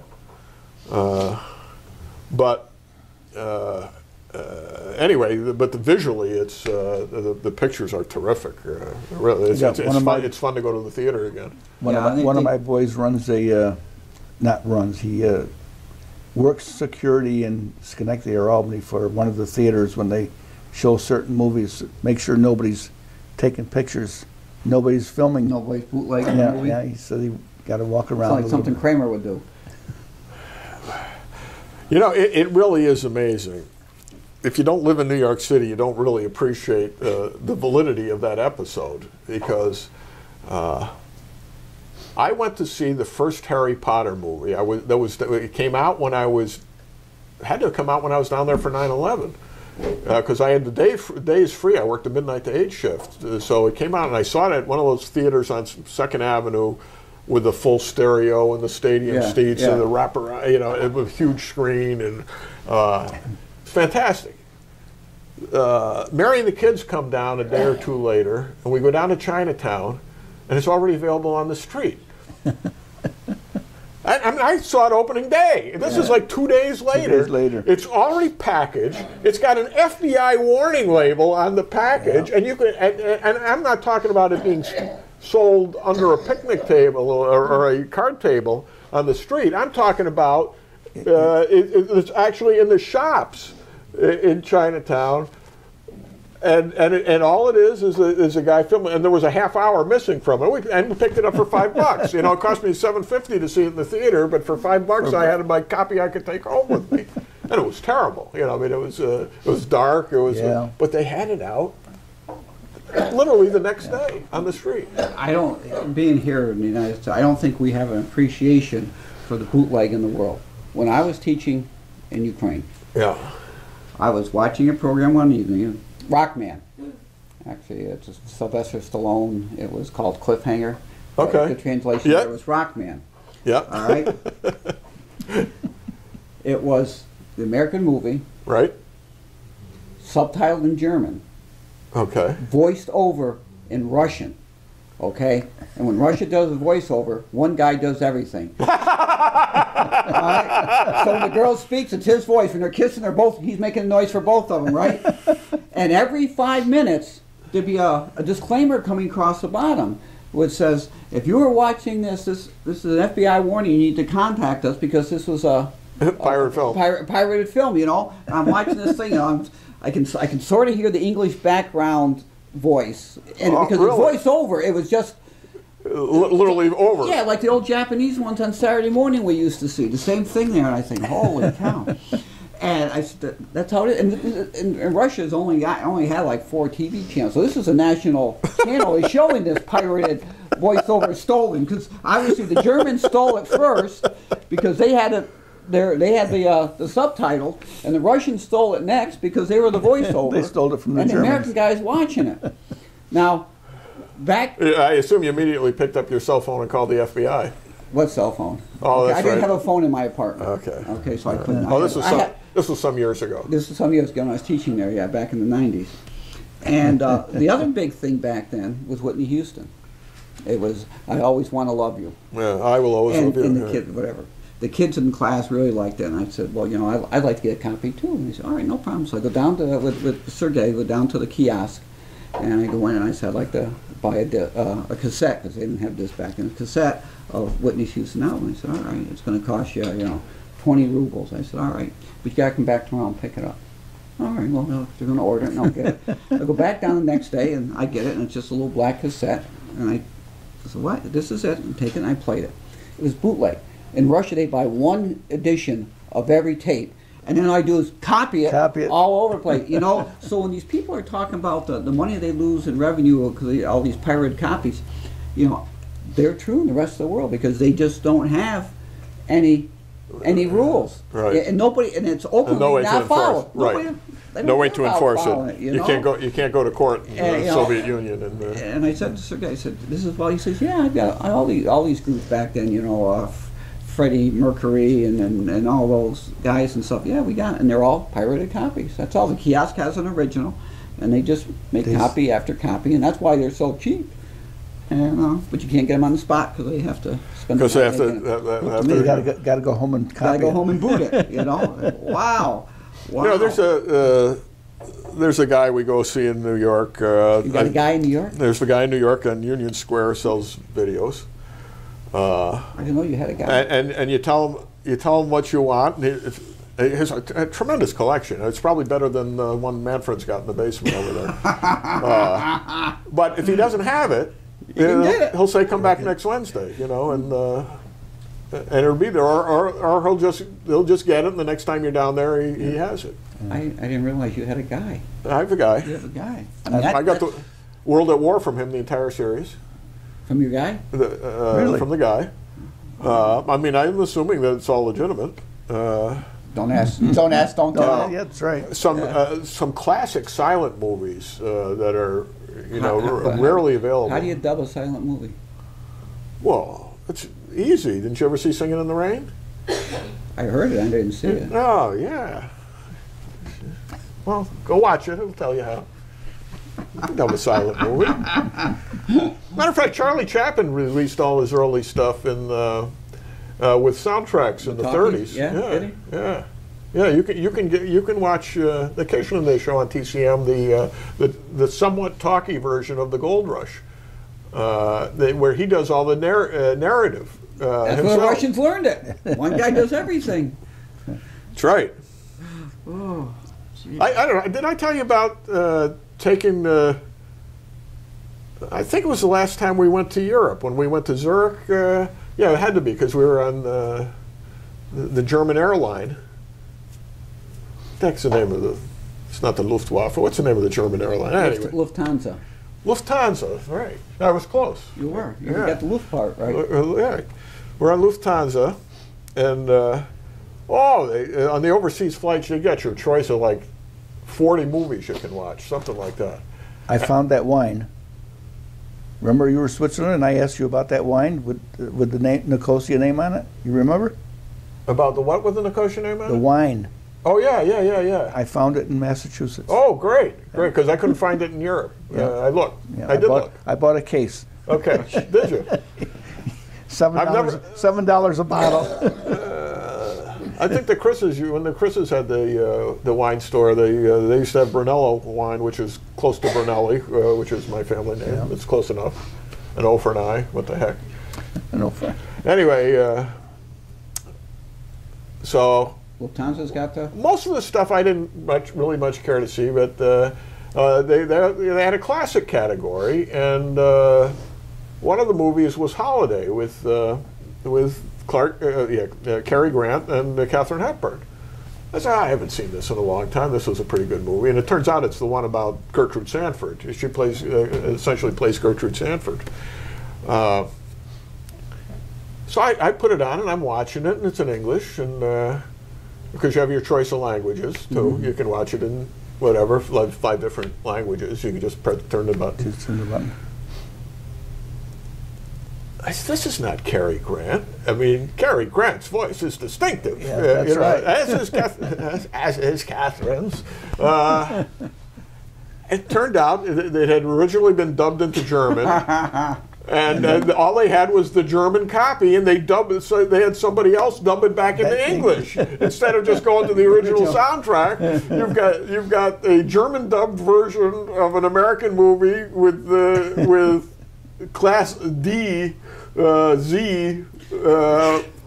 Anyway, but visually, it's the pictures are terrific. Really, it's fun to go to the theater again. One of my boys runs he works security in Schenectady or Albany for one of the theaters when they show certain movies. Make sure nobody's taking pictures, nobody's filming. Nobody's bootlegging the movie? Yeah, he said he got to walk around. It's like something Kramer would do. It really is amazing. If you don't live in New York City, you don't really appreciate the validity of that episode, because I went to see the first Harry Potter movie. It came out when had to come out when I was down there for 9/11, because I had the days free. I worked the midnight to 8 shift, so it came out, and I saw it at one of those theaters on 2nd Avenue with the full stereo and the stadium seats and the wraparound, it was a huge screen, and it's fantastic. Mary and the kids come down a day or two later, and we go down to Chinatown, and it's already available on the street. I saw it opening day. This is like 2 days later. 2 days later. It's already packaged. It's got an FBI warning label on the package, and you can. And I'm not talking about it being sold under a picnic table or a card table on the street. I'm talking about it's actually in the shops in Chinatown. And all it is a guy filming, and there was a half hour missing from it, and we picked it up for $5. It cost me $7.50 to see it in the theater, but for $5 I had my copy I could take home with me, and it was terrible. It was dark. But they had it out literally the next day on the street. Being here in the United States, I don't think we have an appreciation for the bootleg in the world. When I was teaching in Ukraine, I was watching a program one evening. Rockman. Actually, it's Sylvester Stallone. It was called Cliffhanger. Okay. The translation there was Rockman. Yeah. All right. It was the American movie. Right. Subtitled in German. Okay. Voiced over in Russian. Okay? And when Russia does a voiceover, one guy does everything. All right? So when the girl speaks, it's his voice. When they're kissing, he's making a noise for both of them, right? And every 5 minutes, there'd be a disclaimer coming across the bottom, which says, if you are watching this is an FBI warning, you need to contact us, because this was a pirated film, I'm watching this thing, I can sort of hear the English background voice, and because really? The voice over, it was just literally over. Yeah, like the old Japanese ones on Saturday morning we used to see. The same thing there, and I think, holy cow. And I said, that's how it is. And Russia's only had like 4 TV channels. So this is a national channel. They're showing this pirated voiceover stolen, because obviously the Germans stole it first, because they had it. They had the subtitle, and the Russians stole it next because they were the voiceover. They stole it from the and Germans. And the American guys watching it. Now, back. I assume you immediately picked up your cell phone and called the FBI. What cell phone? Oh, okay, that's I didn't right. have a phone in my apartment. Okay. Okay, so I couldn't. Oh, this was some years ago. This was some years ago when I was teaching there, yeah, back in the 90s. And the other big thing back then was Whitney Houston. It was, I Always Want to Love You. Yeah, I Will Always Love You. And the kids, whatever. The kids in class really liked it, and I said, well, I'd like to get a copy too. And he said, all right, no problem. So I go down to, with Sergey, go down to the kiosk, and I go in and I said, I'd like to buy a cassette, because they didn't have this back then, a cassette of Whitney Houston album. And he said, all right, it's going to cost you, 20 rubles. I said, all right, but you got to come back tomorrow and pick it up. All right, well, if you're going to order it, and I'll get it. I go back down the next day, and I get it, and it's just a little black cassette, and I I said, what? This is it. I'm taking it. I played it. It was bootleg. In Russia, they buy one edition of every tape. And then all I do is copy it all over the place, you know. So when these people are talking about the money they lose in revenue because all these pirated copies, you know, they're true in the rest of the world because they just don't have any rules. Right. And nobody, and it's openly not followed. Right. No way to enforce it. You can't go to court in the Soviet Union. And I said to Sergei, I said, this is why. He says, yeah, I've got all these groups back then, you know, Freddie Mercury and all those guys and stuff. Yeah, we got it. And they're all pirated copies. That's all. The kiosk has an original, and they just make copy after copy, and that's why they're so cheap. And but you can't get them on the spot because they have to spend. Because they have to. You got to go home and copy. Got to go home and boot it. You know. Wow. You know, there's a guy we go see in New York. You got a guy in New York? There's the guy in New York on Union Square sells videos. I didn't know you had a guy. And you tell him what you want. And he has a tremendous collection. It's probably better than the one Manfred's got in the basement over there. But if he doesn't have it, he'll say, "Come back next Wednesday," you know, and it'll be there, or he'll just get it. And the next time you're down there, he has it. I didn't realize you had a guy. I have a guy. You have a guy. I got the World at War from him, the entire series. From your guy? Really? From the guy. I mean, I'm assuming that it's all legitimate. Don't ask, don't tell. Yeah, that's right. Some classic silent movies that are, you know, rarely available. How do you dub a silent movie? Well, it's easy. Didn't you ever see Singing in the Rain? I heard it. I didn't see it. Oh, yeah. Well, go watch it. It'll tell you how. You can dub a silent movie. Matter of fact, Charlie Chaplin released all his early stuff in with soundtracks in the 30s. Yeah, did he? Yeah. You can watch. Occasionally they show on TCM the somewhat talky version of the Gold Rush, where he does all the narrative. That's where the Russians learned it. One guy does everything. That's right. Oh, I don't know. Did I tell you about taking? I think it was the last time we went to Europe when we went to Zurich. Yeah, it had to be because we were on the German airline. That's the name of the. It's not the Luftwaffe. What's the name of the German airline? Anyway. Lufthansa. Lufthansa, right? I was close. You were. You got the Luft part right. Yeah, we're on Lufthansa, and on the overseas flights you get your choice of like 40 movies you can watch, something like that. I found that wine. Remember you were in Switzerland and I asked you about that wine with the name Nicosia name on it? You remember? About the what with the Nicosia name on it? The wine. Oh, yeah. I found it in Massachusetts. Oh, great, because I couldn't find it in Europe. Yeah. I looked. Yeah, I did look. I bought a case. Okay, did you? $7 a bottle. I think the Chris's, when the Chris's had the wine store, they used to have Brunello wine, which is close to Brunelli, which is my family name. Yeah. It's close enough. An O for an I. What the heck? An O for. Anyway, so. Lufthansa's got the. Most of the stuff I didn't really much care to see, but they had a classic category, and one of the movies was Holiday with Cary Grant and Katharine Hepburn. I said, I haven't seen this in a long time. This was a pretty good movie, and it turns out it's the one about Gertrude Sanford. She essentially plays Gertrude Sanford. So I put it on and I'm watching it, and it's in English, and because you have your choice of languages too, you can watch it in whatever, like 5 different languages. You can just turn the button. Just turn the button. I said, this is not Cary Grant. I mean, Cary Grant's voice is distinctive. Yeah, that's right. As is Catherine's. It turned out it had originally been dubbed into German, and all they had was the German copy, and they dubbed it, so they had somebody else dub it back into English instead of just going to the original soundtrack. You've got a German dubbed version of an American movie with Class D, Z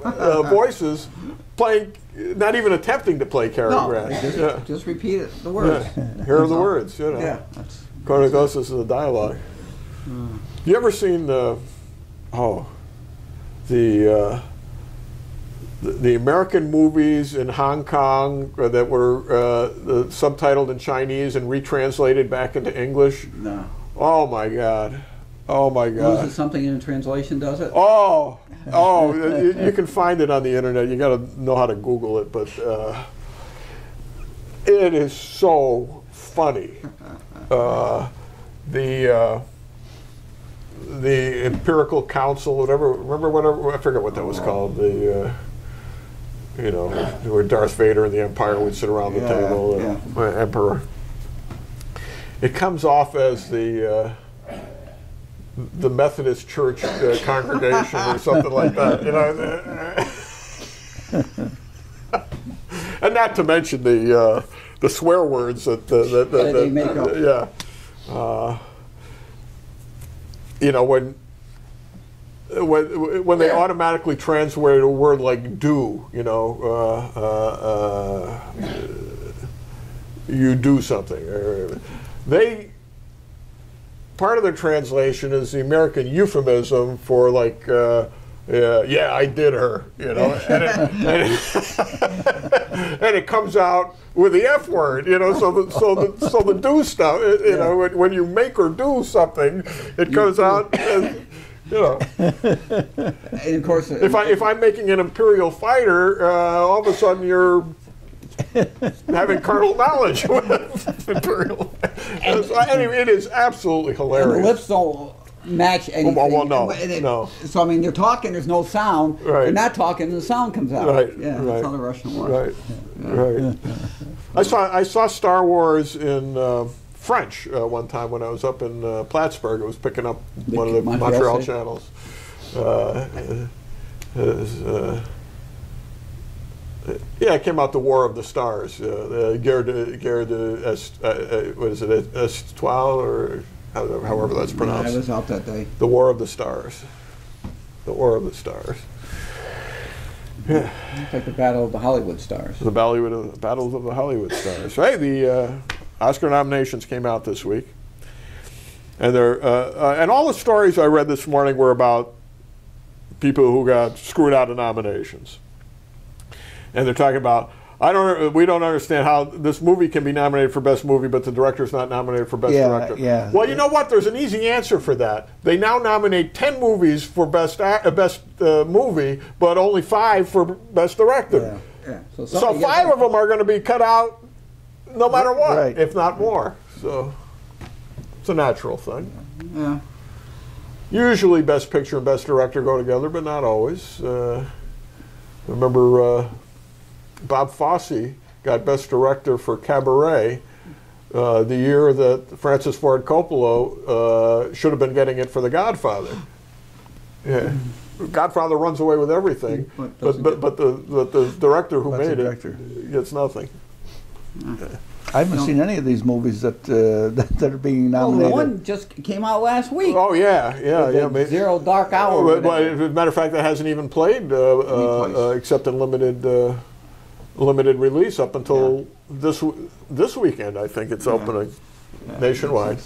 voices playing, not even attempting to play Cary Grant. Just repeat it, the words. Yeah. Here are the words, you know. Yeah. Cornucosis is the dialogue. You ever seen oh, the American movies in Hong Kong that were subtitled in Chinese and retranslated back into English. No. Oh my God. Oh my God. Loses something in translation, does it? Oh, you can find it on the internet. You got to know how to Google it, but it is so funny. The Empirical Council, whatever. Remember whatever? I forget what that was called. The you know, where Darth Vader and the Empire would sit around the table, Emperor. It comes off as the Methodist Church congregation or something like that, you know. And not to mention the swear words that they make up. Yeah. You know, when they automatically translate a word like "do," you know, you do something. Part of their translation is the American euphemism for like, yeah, I did her, you know, and it comes out with the F word, you know, so the do stuff, you know, when you make or do something, it comes out as, you know. And of course, if I'm making an Imperial fighter, all of a sudden you're having carnal knowledge with Imperial. Anyway, it is absolutely hilarious. And the lips don't match anything. Well, no. So I mean, you're talking, there's no sound. Right. You're not talking, and the sound comes out. Right. Yeah, right. that's how the Russian was. Right. I saw Star Wars in French one time when I was up in Plattsburgh. I was picking up one of the Montreal channels. Yeah, it came out The War of the Stars. Guerre de what is it, Estoile, or however that's pronounced. I was out that day. The War of the Stars. The War of the Stars. Yeah. It's like the Battle of the Hollywood Stars. The Battles of the Hollywood Stars. Hey, the Oscar nominations came out this week. And and all the stories I read this morning were about people who got screwed out of nominations. And they're talking about, we don't understand how this movie can be nominated for Best Movie, but the director's not nominated for Best Director. Yeah. Well, you know what? There's an easy answer for that. They now nominate 10 movies for Best Movie, but only 5 for Best Director. Yeah. So 5 of them are going to be cut out no matter what, if not more. So it's a natural thing. Yeah. Usually Best Picture and Best Director go together, but not always. Remember Bob Fosse got Best Director for Cabaret the year that Francis Ford Coppola should have been getting it for The Godfather. Yeah. Godfather runs away with everything, but the director who made it gets nothing. I haven't seen any of these movies that are being nominated. Oh, the one just came out last week. Oh yeah. Zero Dark Hour. Well, as a matter of fact, that hasn't even played except in limited release up until this weekend. I think it's opening nationwide.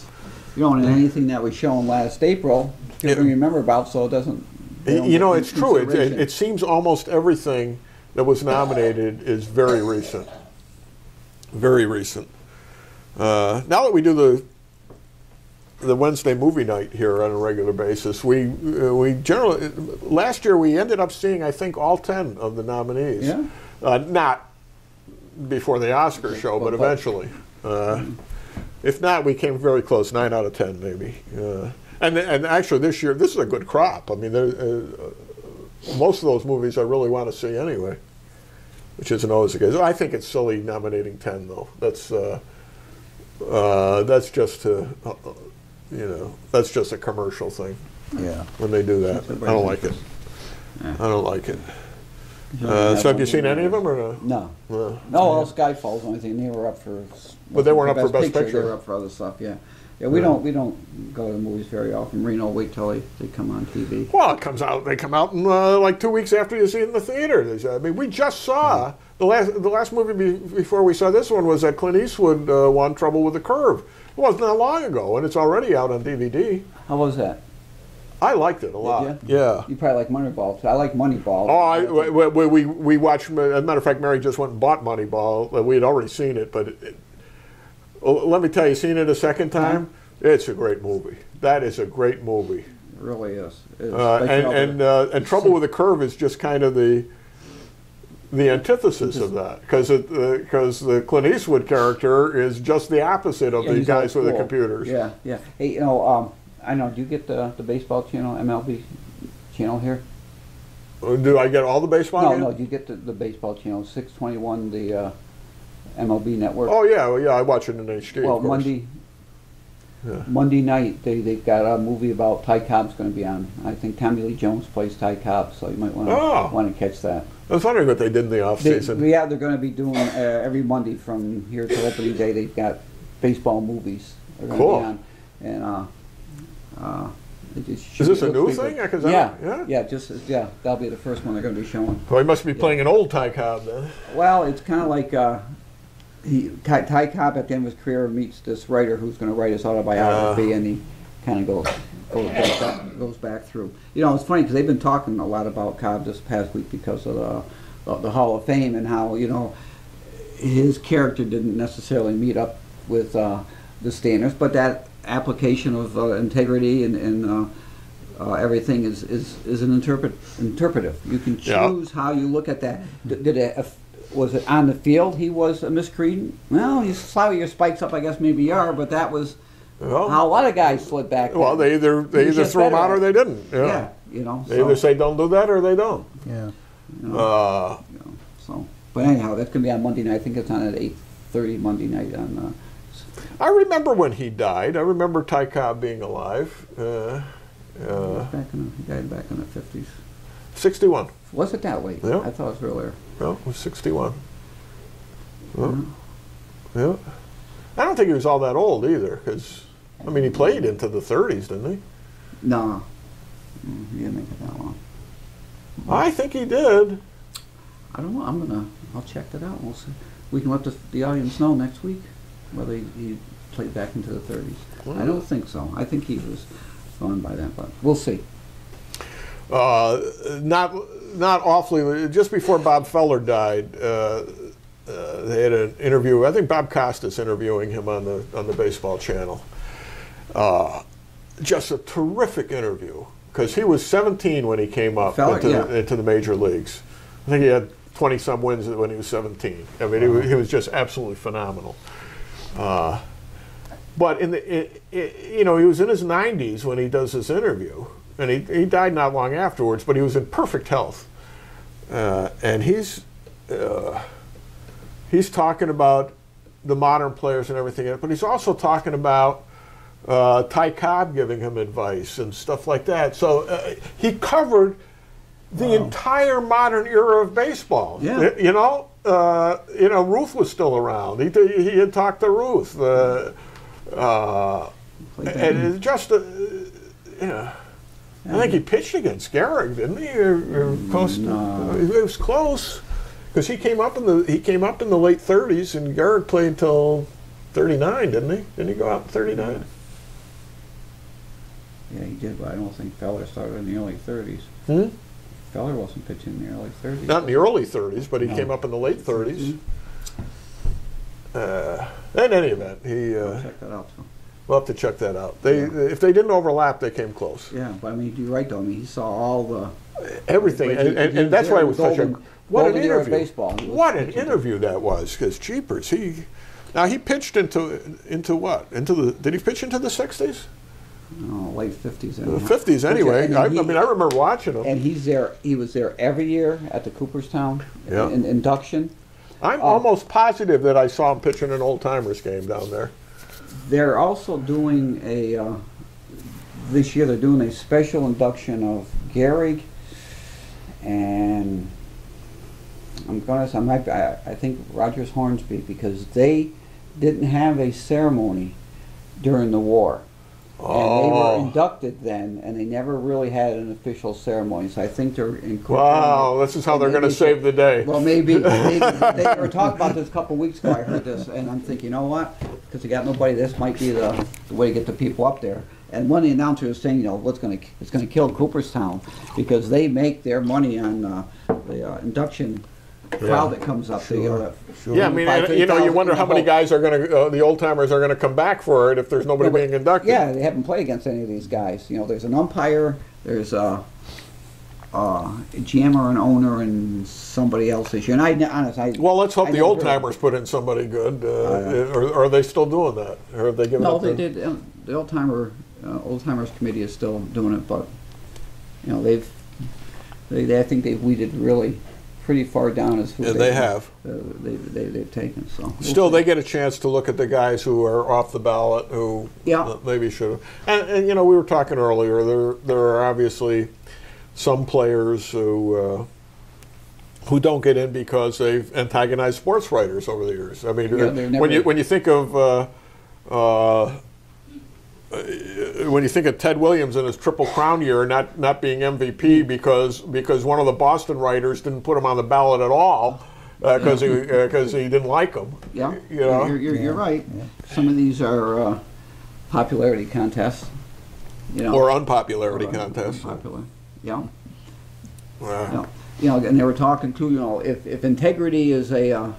You know, and anything that was shown last April, you don't remember about, so it doesn't. You know, it's true. It seems almost everything that was nominated is very recent. Very recent. Now that we do the Wednesday movie night here on a regular basis, we generally, last year we ended up seeing, I think, all 10 of the nominees. Yeah. Not before the Oscar show, but eventually. If not, we came very close, 9 out of 10 maybe. And actually this year, this is a good crop. I mean, most of those movies I really want to see anyway, which isn't always the case. I think it's silly nominating 10 though. That's just that's just a commercial thing. Yeah. When they do that, I don't like it. I don't like it. So have you seen any of them or no? No. Well, Skyfall's the only thing. They were up for. But they weren't up for Best Picture. They were up for other stuff. Yeah. Yeah, we don't go to the movies very often. Reno, wait till they come on TV. Well, they come out in like 2 weeks after you see it in the theater. I mean, we just saw the last movie before we saw this one was that Clint Eastwood won Trouble with the Curve. It wasn't that long ago, and it's already out on DVD. How was that? I liked it a lot. you? Yeah. You probably like Moneyball. I like Moneyball. Oh, we watched. As a matter of fact, Mary just went and bought Moneyball. We had already seen it, but let me tell you, seeing it a second time, it's a great movie. That is a great movie. It really is. And Trouble with the Curve is just kind of the antithesis of that, because the Clint Eastwood character is just the opposite of the guys with the computers. Yeah, yeah. Hey, I know. Do you get the baseball channel, MLB channel here? Do I get all the baseball? No. Do you get the baseball channel 621, the MLB network? Oh yeah, well, yeah. I watch it in HD. Well, of course. Monday night they've got a movie about Ty Cobb's going to be on. I think Tommy Lee Jones plays Ty Cobb, so you might want to catch that. I was wondering what they did in the off season. Yeah, they're going to be doing every Monday from here to opening day. They've got baseball movies. Cool. Is this a new thing? Yeah, that'll be the first one they're going to be showing. Well, he must be playing an old Ty Cobb then. Well, it's kind of like Ty Cobb at the end of his career meets this writer who's going to write his autobiography, and he kind of goes back through. You know, it's funny because they've been talking a lot about Cobb this past week because of the Hall of Fame and how, you know, his character didn't necessarily meet up with the standards, but that application of integrity and everything is an interpretive. You can choose how you look at that. Was it on the field he was a miscreant? Well, you slide your spikes up, I guess maybe you are, but that was how a lot of guys slid back then. Well, they either threw him out or they didn't. Yeah, you know. They either say don't do that or they don't. Yeah. So, but anyhow, that's going to be on Monday night. I think it's on at 8:30 Monday night on. I remember when he died. I remember Ty Cobb being alive. He died back in the 50s. 61. Was it that late? Yeah. I thought it was earlier. No, it was 61. Yeah. I don't think he was all that old either, because, I mean, he played into the 30s, didn't he? No. He didn't make it that long. I think he did. I don't know. I'll check that out. We'll see. We can let the audience know next week whether he played back into the 30s. I don't think so. I think he was gone by then, but we'll see. Not awfully. Just before Bob Feller died, they had an interview. I think Bob Costas interviewing him on the Baseball Channel. Just a terrific interview, because he was 17 when he came up into the major leagues. I think he had 20-some wins when he was 17. I mean, he was just absolutely phenomenal. But he was in his 90s when he does this interview. And he died not long afterwards, but he was in perfect health. And he's talking about the modern players and everything, but he's also talking about Ty Cobb giving him advice and stuff like that. So he covered the entire modern era of baseball. Yeah. Ruth was still around. He had talked to Ruth. And it's just I think he pitched against Gehrig, didn't he? Or close to, it was close, because he came up in the late 30s, and Gehrig played until 39, didn't he? Didn't he go out in 39? Yeah, he did, but I don't think Feller started in the early 30s. Feller wasn't pitching in the early 30s. Not in the early 30s, but he came up in the late 30s. In any event, I'll check that out. So. We'll have to check that out. If they didn't overlap, they came close. Yeah, but I mean, you're right though. I mean, he saw all the everything, and that's why it was such a what an interview. Baseball. What an interview that was, because jeepers, he pitched into what? Did he pitch into the 60s? No, late 50s. The 50s anyway. I remember watching him. And he was there every year at the Cooperstown induction. I'm almost positive that I saw him pitch in an old timers game down there. They're also doing this year they're doing a special induction of Gehrig, and I think Rogers Hornsby, because they didn't have a ceremony during the war. And they were inducted then, and they never really had an official ceremony. So I think they're incorporating. Wow, this is how they're going to save the day. Well, maybe. They were talking about this a couple of weeks ago. I heard this, and I'm thinking, you know what? Because they got nobody, this might be the way to get the people up there. And one of the announcers was saying, it's going to kill Cooperstown because they make their money on the induction crowd that comes up. Sure. Yeah, I mean, you wonder how many guys are going to, the old timers are going to come back for it if there's nobody being inducted. Yeah, they haven't played against any of these guys. There's an umpire, there's a GM or an owner, and somebody else this year. And well, let's hope the old timers put in somebody good. Or are they still doing that? Or have they given up? No, they did. The old timers committee is still doing it, but I think they've weeded really pretty far down as who they've taken. So still, they get a chance to look at the guys who are off the ballot who maybe should have. And we were talking earlier. There are obviously some players who don't get in because they've antagonized sports writers over the years. I mean, when you think of Ted Williams in his Triple Crown year not being MVP because one of the Boston writers didn't put him on the ballot at all because he didn't like him. Yeah, you're right. Yeah. Some of these are popularity contests, or unpopularity contests. Unpopular. Yeah. And they were talking too. If integrity is a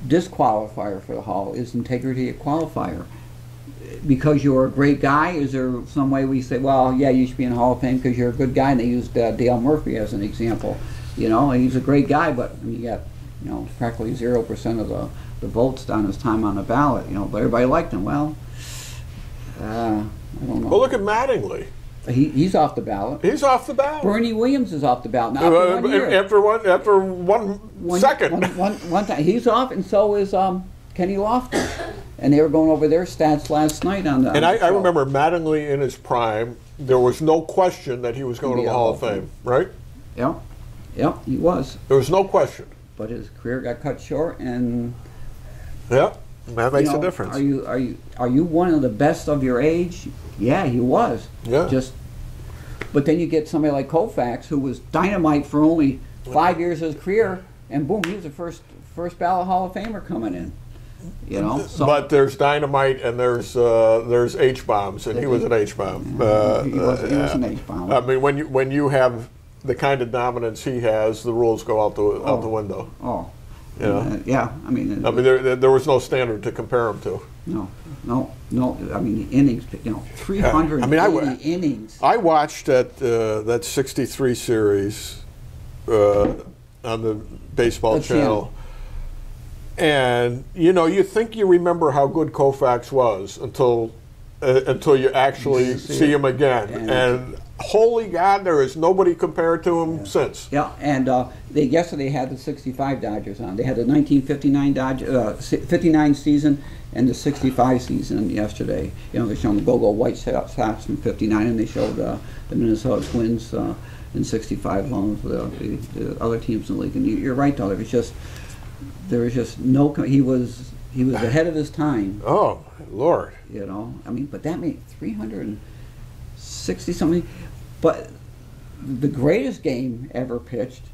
disqualifier for the Hall, is integrity a qualifier? Because you're a great guy, is there some way we say, well, yeah, you should be in the Hall of Fame because you're a good guy? And they used Dale Murphy as an example. And he's a great guy, but you got practically 0% of the votes on his time on the ballot. But everybody liked him. Well, I don't know. Well, look at Mattingly. He's off the ballot. He's off the ballot. Bernie Williams is off the ballot. Now, after one second. One time. He's off, and so is Kenny Lofton. And they were going over their stats last night on the. And I remember Mattingly in his prime. There was no question that he was going to the Hall of Fame, right? Yeah, he was. There was no question. But his career got cut short, and. Yeah, that makes a difference. Are you one of the best of your age? Yeah, he was. Yeah. But then you get somebody like Koufax, who was dynamite for only 5 years of his career, and boom, he was the first ballot Hall of Famer coming in. So, but there's dynamite and there's H-bombs, and he was an H-bomb. He was an H-bomb. I mean, when you have the kind of dominance he has, the rules go out the window. Oh. Yeah. I mean, there was no standard to compare him to. No. I mean, the innings, 380 innings. I watched that 63 series on the baseball channel. And you think you remember how good Koufax was until you actually see him again. And holy God, there is nobody compared to him since. Yeah, and yesterday had the '65 Dodgers on. They had the 1959 59 season and the '65 season yesterday. They showed the Go-Go White Sox from '59, and they showed the Minnesota Twins in '65 along with the other teams in the league. And you're right, though. There was just no. He was ahead of his time. Oh Lord! But that made 360 something. But the greatest game ever pitched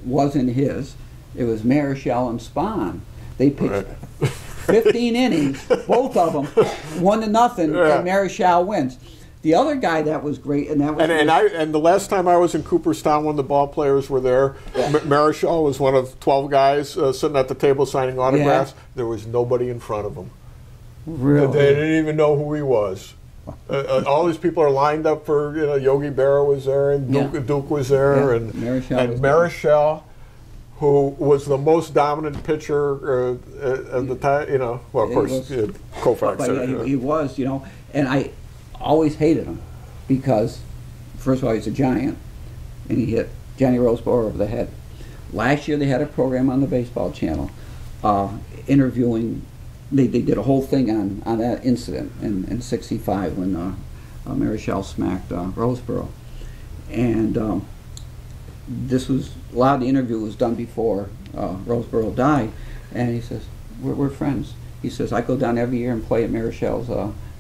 wasn't his. It was Marichal and Spahn. They pitched 15 innings, both of them, 1-0, and Marichal wins. The other guy that was great, and that was and the last time I was in Cooperstown when the ball players were there, Marichal was one of 12 guys sitting at the table signing autographs. Yeah. There was nobody in front of him. Really? They didn't even know who he was. All these people are lined up for Yogi Berra was there, and Duke was there, and Marichal, who was the most dominant pitcher at the time. Well, of course, Koufax. But he was, and I always hated him because, first of all, he's a giant, and he hit Johnny Roseborough over the head. Last year they had a program on the baseball channel interviewing. They did a whole thing on that incident in '65 when Marichal smacked Roseborough, and a lot of the interview was done before Roseborough died, and he says we're friends. He says I go down every year and play at Marichal's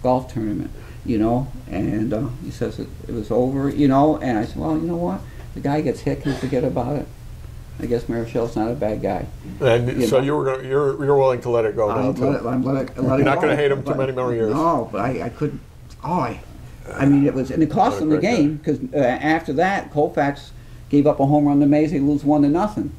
golf tournament. And he says it was over, and I said, well, you know what? The guy gets hit, can forget about it. I guess Marichal's not a bad guy. And so you're willing to let it go now, too? I'm let it You're not going to hate him too but- many more years. No, but I couldn't. I mean, it was, and it cost them the great game because after that, Colfax gave up a home run to Mays. They lose 1-0,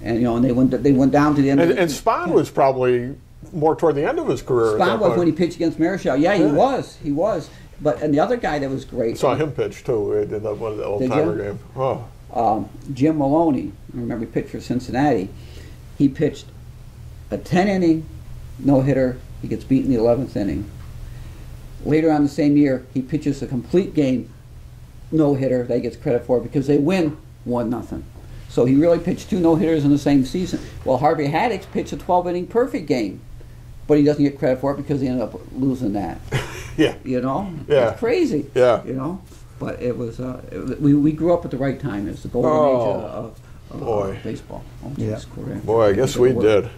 and and they went down to the end. And Spahn was probably more toward the end of his career. Spahn was when he pitched against Marichal. Yeah, he was. But and the other guy that was great. Saw him pitch too in one of the old timer game. Oh, Jim Maloney. I remember he pitched for Cincinnati. He pitched a 10-inning no-hitter. He gets beat in the 11th inning. Later on the same year, he pitches a complete game no-hitter that he gets credit for because they win 1-0. So he really pitched 2 no-hitters in the same season. Well, Harvey Haddix pitched a 12-inning perfect game, but he doesn't get credit for it because he ended up losing that. yeah. Yeah. Yeah. It's crazy. Yeah. But it was, we grew up at the right time. It was the golden age of baseball. Boy, I guess we did.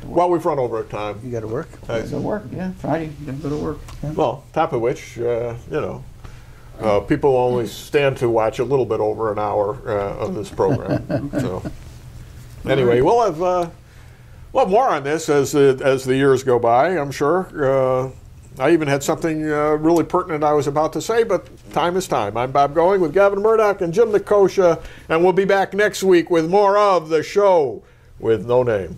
Well, we've run over time. You got to work. Got to work, yeah. Friday, got to go to work. Yeah. Well, top of which, people only stand to watch a little bit over an hour of this program. So, anyway, we'll have more on this as the years go by, I'm sure. I even had something really pertinent I was about to say, but time is time. I'm Bob Going with Gavin Murdoch and Jim Nikosha, and we'll be back next week with more of the show with no name.